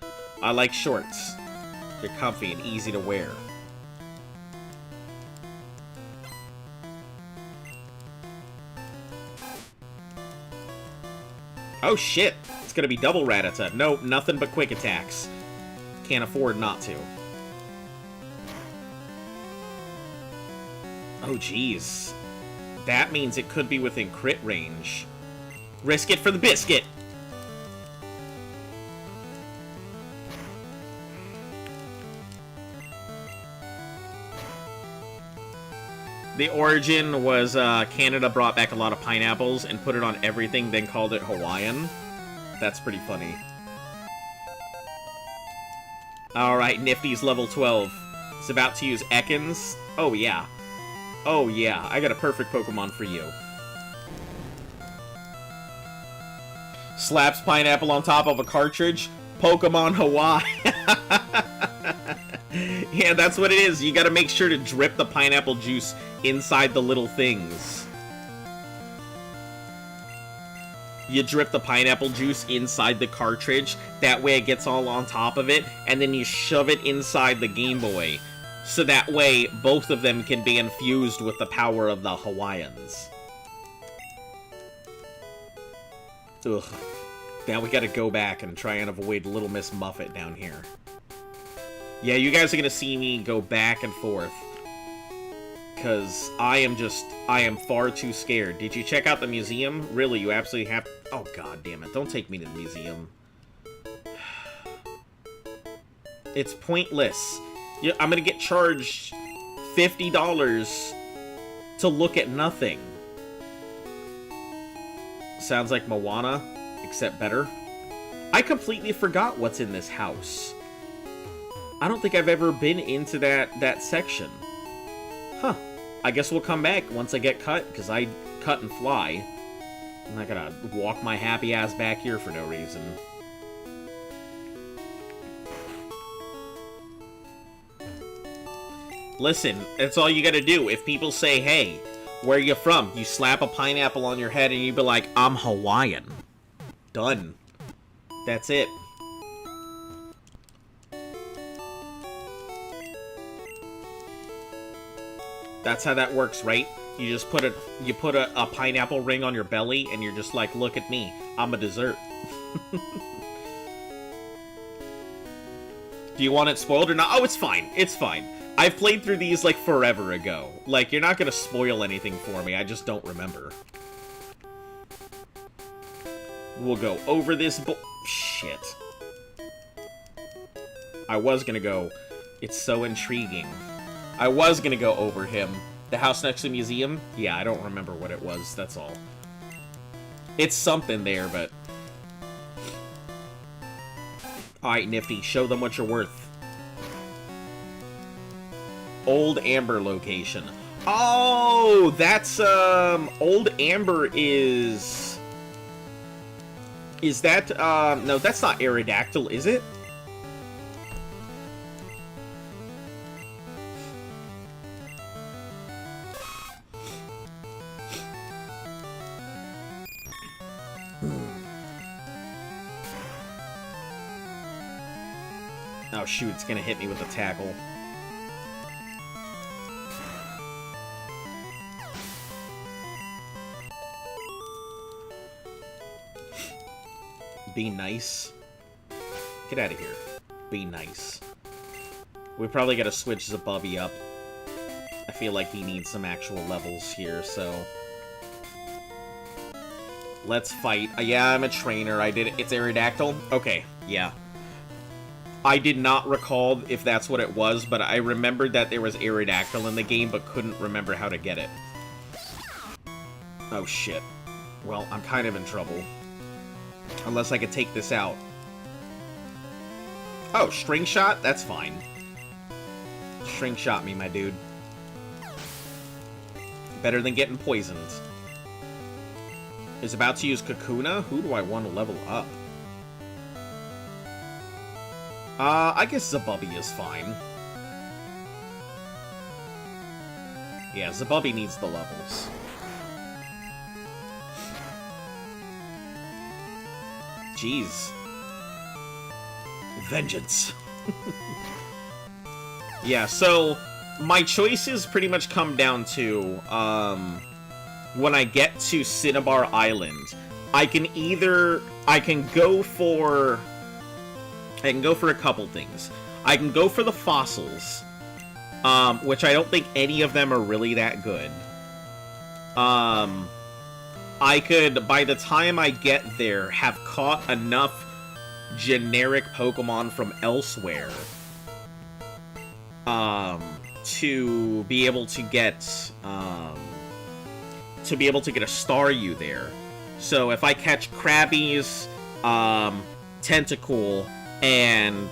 Speaker 1: I like shorts. They're comfy and easy to wear. Oh shit! It's gonna be double Rattata. No, nothing but quick attacks. Can't afford not to. Oh jeez. That means it could be within crit range. Risk it for the biscuit! The origin was Canada brought back a lot of pineapples and put it on everything, then called it Hawaiian. That's pretty funny. Alright, Nifty's level 12. It's about to use Ekans. Oh yeah. Oh yeah, I got a perfect Pokemon for you. Slaps pineapple on top of a cartridge. Pokemon Hawaii. Yeah, that's what it is. You gotta make sure to drip the pineapple juice inside the little things. You drip the pineapple juice inside the cartridge. That way it gets all on top of it. And then you shove it inside the Game Boy. So that way, both of them can be infused with the power of the Hawaiians. Ugh. Now we gotta go back and try and avoid Little Miss Muffet down here. Yeah, you guys are gonna see me go back and forth. Because I am far too scared. Did you check out the museum? Really, you absolutely have... Oh, god damn it. Don't take me to the museum. It's pointless. Yeah, I'm gonna get charged $50 to look at nothing. Sounds like Moana, except better. I completely forgot what's in this house. I don't think I've ever been into that section. Huh. I guess we'll come back once I get cut, because I cut and fly. I'm not gonna walk my happy ass back here for no reason. Listen, that's all you gotta do. If people say, hey, where are you from? You slap a pineapple on your head and you be like, I'm Hawaiian. Done. That's it. That's how that works, right? You just put a pineapple ring on your belly and you're just like, look at me. I'm a dessert. Do you want it spoiled or not? Oh, it's fine. It's fine. I've played through these, like, forever ago. Like, you're not gonna spoil anything for me. I just don't remember. We'll go over this shit. I was gonna go... It's so intriguing. I was gonna go over him. The house next to the museum? Yeah, I don't remember what it was, that's all. It's something there, but... Alright, Nifty, show them what you're worth. Old Amber location. Oh, that's, Old Amber is... Is that, no, that's not Aerodactyl, is it? Oh, shoot, it's gonna hit me with a tackle. Be nice. Get out of here. Be nice. We probably gotta switch Zabubby up. I feel like he needs some actual levels here, so... Let's fight. Yeah, I'm a trainer. I did it. It's Aerodactyl? Okay, yeah. I did not recall if that's what it was, but I remembered that there was Aerodactyl in the game, but couldn't remember how to get it. Oh, shit. Well, I'm kind of in trouble. Unless I could take this out. Oh, string shot? That's fine. String shot me, my dude. Better than getting poisoned. Is about to use Kakuna? Who do I want to level up? I guess Zabubby is fine. Yeah, Zabubby needs the levels. Jeez. Vengeance. Yeah, so my choices pretty much come down to, when I get to Cinnabar Island, I can go for a couple things. I can go for the fossils, which I don't think any of them are really that good. I could, by the time I get there, have caught enough generic Pokemon from elsewhere to be able to get a Staryu there. So if I catch Krabby's, Tentacool, and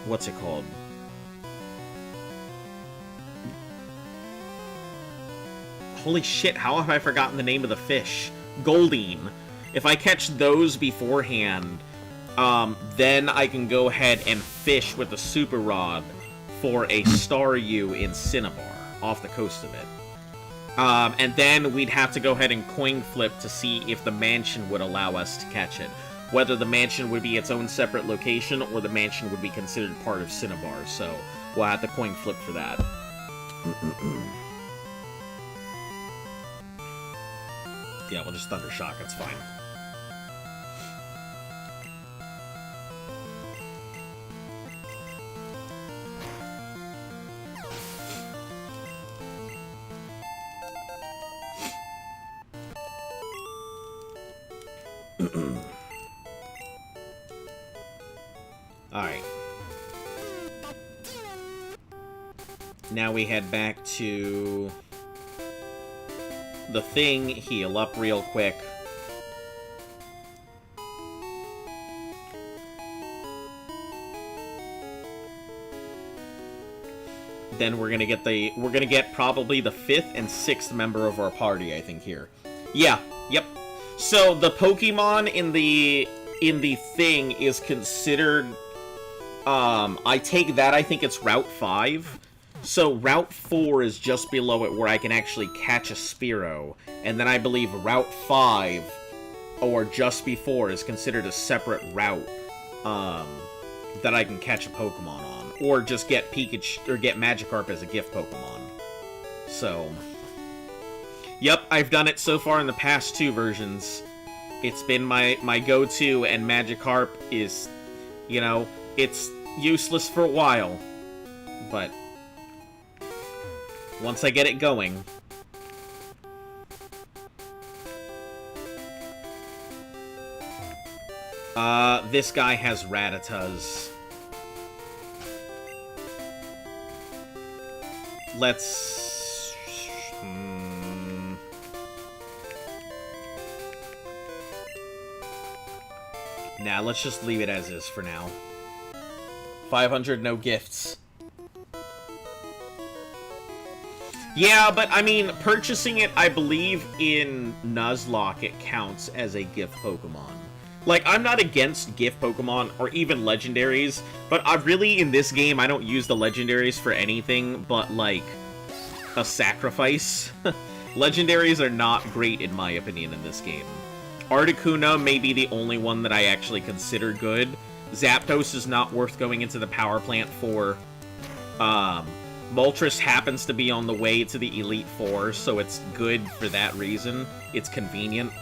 Speaker 1: what's it called? Holy shit, how have I forgotten the name of the fish? Goldeen. If I catch those beforehand, then I can go ahead and fish with the Super Rod for a Staryu in Cinnabar, off the coast of it. And then we'd have to go ahead and coin flip to see if the mansion would allow us to catch it. Whether the mansion would be its own separate location, or the mansion would be considered part of Cinnabar, so we'll have to coin flip for that. Yeah, we'll just Thunder Shock, it's fine. Alright. Now we head back to the thing, heal up real quick. Then we're gonna get probably the 5th and 6th member of our party, I think, here. Yeah, yep. So the Pokemon in the thing is considered, I take that, I think it's Route 5. So Route 4 is just below it where I can actually catch a Spearow. And then I believe Route 5, or just before, is considered a separate route, that I can catch a Pokemon on. Or just get Pikachu, or get Magikarp as a gift Pokemon. So, yep, I've done it so far in the past 2 versions. It's been my go-to, and Magikarp is, you know, it's useless for a while. But once I get it going... this guy has Rattatas. Let's... Nah, let's just leave it as is for now. 500, no gifts. Yeah, but, I mean, purchasing it, I believe, in Nuzlocke, it counts as a gift Pokemon. Like, I'm not against gift Pokemon, or even legendaries, but I really, in this game, I don't use the legendaries for anything but, like, a sacrifice. Legendaries are not great, in my opinion, in this game. Articuno may be the only one that I actually consider good. Zapdos is not worth going into the power plant for. Moltres happens to be on the way to the Elite Four, so it's good for that reason. It's convenient.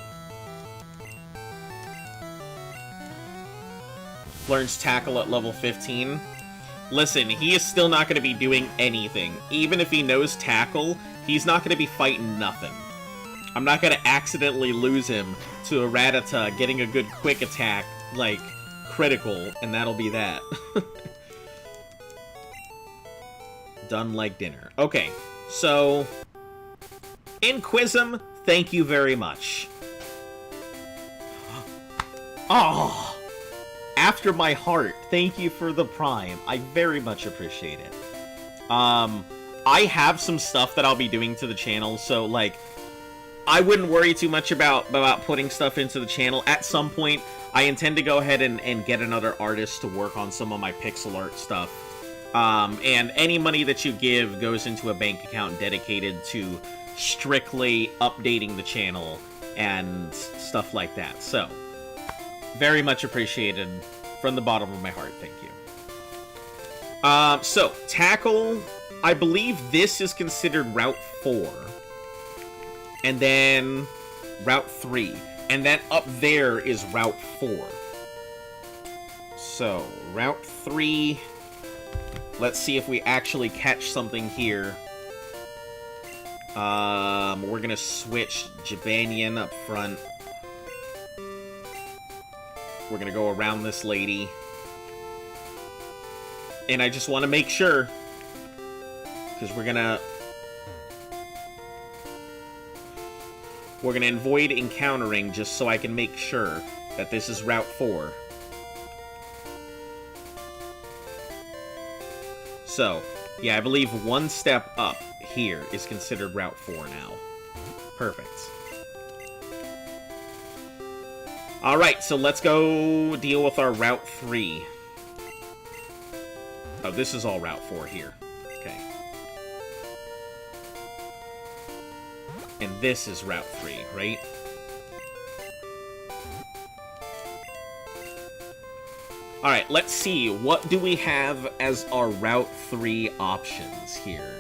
Speaker 1: Learns Tackle at level 15. Listen, he is still not going to be doing anything. Even if he knows Tackle, he's not going to be fighting nothing. I'm not going to accidentally lose him to a Rattata getting a good quick attack, like, critical, and that'll be that. Done like dinner. Okay, so... Inquisium, thank you very much. Oh! After my heart, thank you for the Prime. I very much appreciate it. I have some stuff that I'll be doing to the channel, so, like, I wouldn't worry too much about putting stuff into the channel. At some point, I intend to go ahead and get another artist to work on some of my pixel art stuff. And any money that you give goes into a bank account dedicated to strictly updating the channel and stuff like that. So, very much appreciated from the bottom of my heart. Thank you. So, Tackle, I believe this is considered Route 4. And then Route 3. And then up there is Route 4. So, Route 3... Let's see if we actually catch something here. We're gonna switch Jabanian up front. We're gonna go around this lady. And I just want to make sure. Because we're gonna avoid encountering just so I can make sure that this is Route 4. So, yeah, I believe one step up here is considered Route 4 now. Perfect. Alright, so let's go deal with our Route 3. Oh, this is all Route 4 here. Okay. And this is Route 3, right? Alright, let's see. What do we have as our Route 3 options here?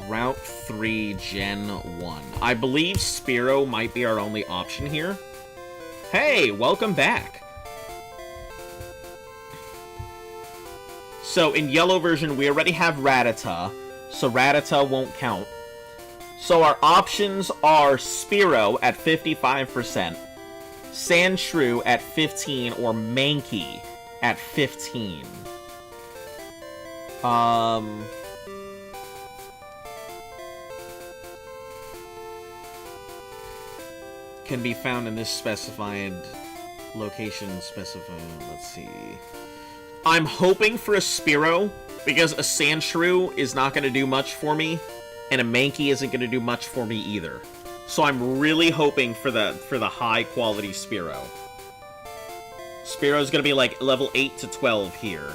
Speaker 1: Route 3, Gen 1. I believe Spearow might be our only option here. Hey, welcome back. So, in yellow version, we already have Rattata, so Rattata won't count. So our options are Spearow at 55%, Sandshrew at 15, or Mankey at 15. Can be found in this specified location specified. Let's see. I'm hoping for a Spearow, because a Sandshrew is not going to do much for me, and a Mankey isn't going to do much for me either. So I'm really hoping for the high quality Spearow. Spearow's going to be like level 8 to 12 here.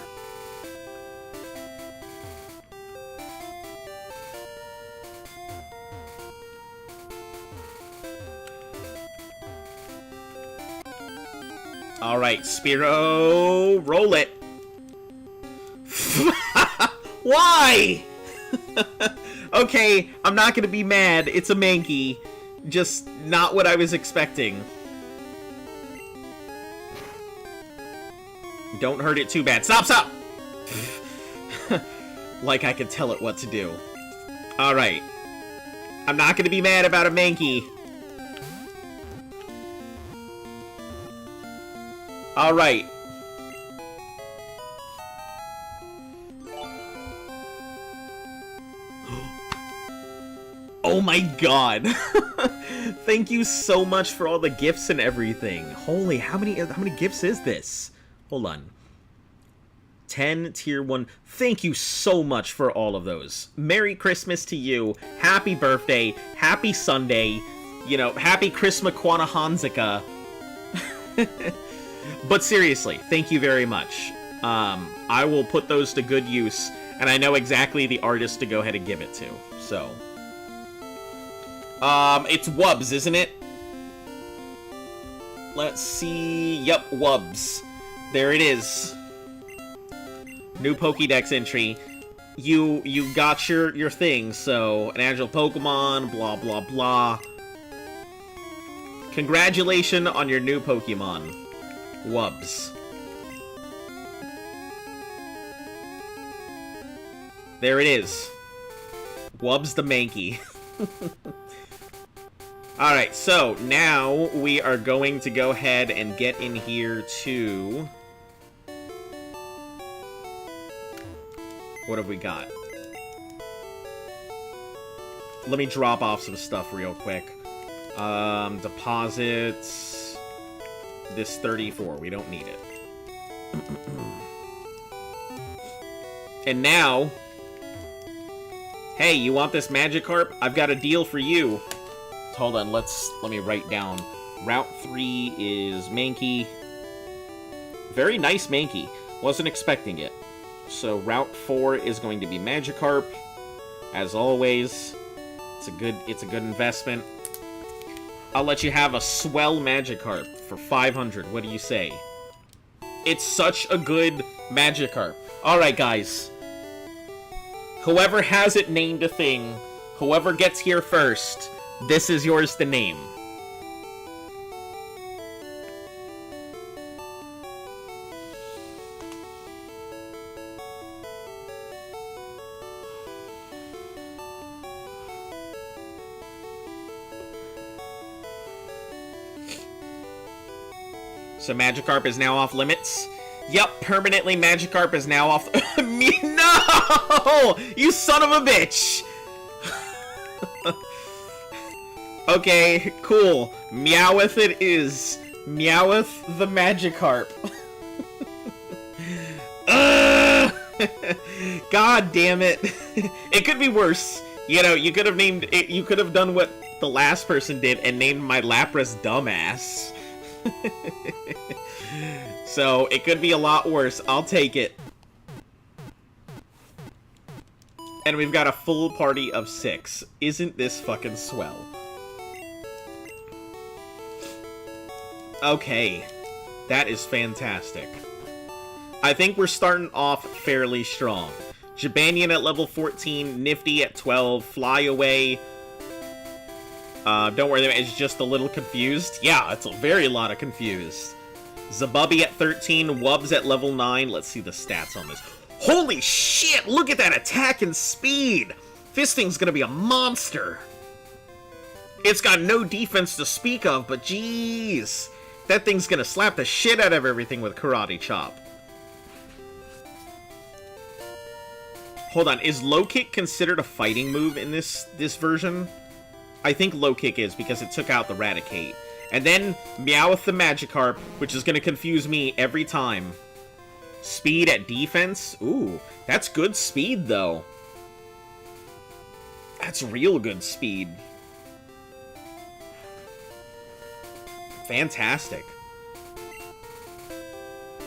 Speaker 1: Alright, Spearow, roll it. Why? Okay, I'm not gonna be mad. It's a Mankey. Just not what I was expecting. Don't hurt it too bad. Stop, stop! Like I could tell it what to do. Alright. I'm not gonna be mad about a Mankey. Alright. Oh my god. Thank you so much for all the gifts and everything. Holy, how many gifts is this? Hold on. 10 tier 1. Thank you so much for all of those. Merry Christmas to you. Happy birthday. Happy Sunday. You know, happy Christmas Kwanzaa. But seriously, thank you very much. I will put those to good use, and I know exactly the artist to go ahead and give it to, so. It's Wubs, isn't it? Let's see. Yep, Wubs. There it is. New Pokédex entry. You got your thing, so an agile Pokemon, blah blah blah. Congratulations on your new Pokemon. Wubs. There it is. Wubs the Mankey. Alright, so now we are going to go ahead and get in here to... What have we got? Let me drop off some stuff real quick. Deposits... This 34, we don't need it. And now... Hey, you want this Magikarp? I've got a deal for you. Hold on, let me write down. Route 3 is Mankey. Very nice Mankey. Wasn't expecting it. So Route 4 is going to be Magikarp. As always, it's a good investment. I'll let you have a swell Magikarp for 500. What do you say? It's such a good Magikarp. Alright, guys. Whoever has it named a thing, whoever gets here first, this is yours to name. So Magikarp is now off limits? Yep, permanently Magikarp is now off... No! You son of a bitch! Okay, cool. Meowth it is. Meowth the Magikarp. God damn it. It could be worse. You know, you could have named it, you could have done what the last person did and named my Lapras Dumbass. So, it could be a lot worse. I'll take it. And we've got a full party of 6. Isn't this fucking swell? Okay. That is fantastic. I think we're starting off fairly strong. Jabanian at level 14, Nifty at 12, Flyaway. Don't worry, it's just a little confused. Yeah, it's a very lot of confused. Zabubby at 13, Wubs at level 9. Let's see the stats on this. Holy shit, look at that attack and speed! This thing's gonna be a monster! It's got no defense to speak of, but jeez! That thing's gonna slap the shit out of everything with Karate Chop. Hold on, is low kick considered a fighting move in this version? I think low kick is, because it took out the Raticate. And then Meowth the Magikarp, which is gonna confuse me every time. Speed at defense? Ooh, that's good speed, though. That's real good speed. Fantastic.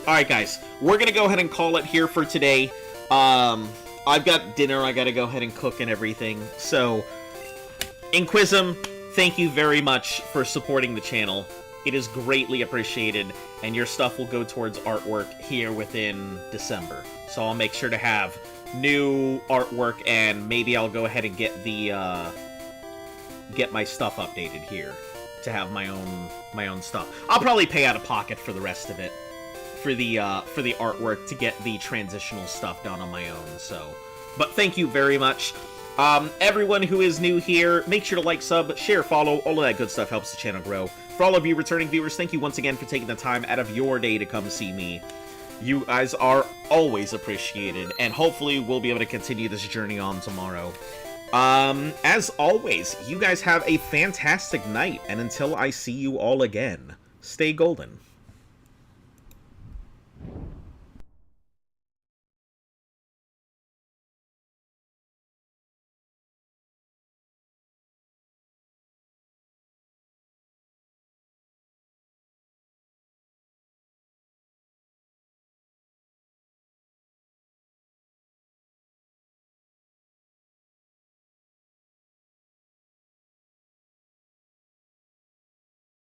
Speaker 1: Alright, guys. We're gonna go ahead and call it here for today. I've got dinner I gotta go ahead and cook and everything. So, Inquism, thank you very much for supporting the channel. It is greatly appreciated, and your stuff will go towards artwork here within December. So I'll make sure to have new artwork, and maybe I'll go ahead and get the get my stuff updated here to have my own stuff. I'll probably pay out of pocket for the rest of it for the artwork to get the transitional stuff done on my own. So, but thank you very much. Everyone who is new here, make sure to like, sub, share, follow. All of that good stuff helps the channel grow. For all of you returning viewers, thank you once again for taking the time out of your day to come see me. You guys are always appreciated, and hopefully we'll be able to continue this journey on tomorrow. As always, you guys have a fantastic night, and until I see you all again, stay golden.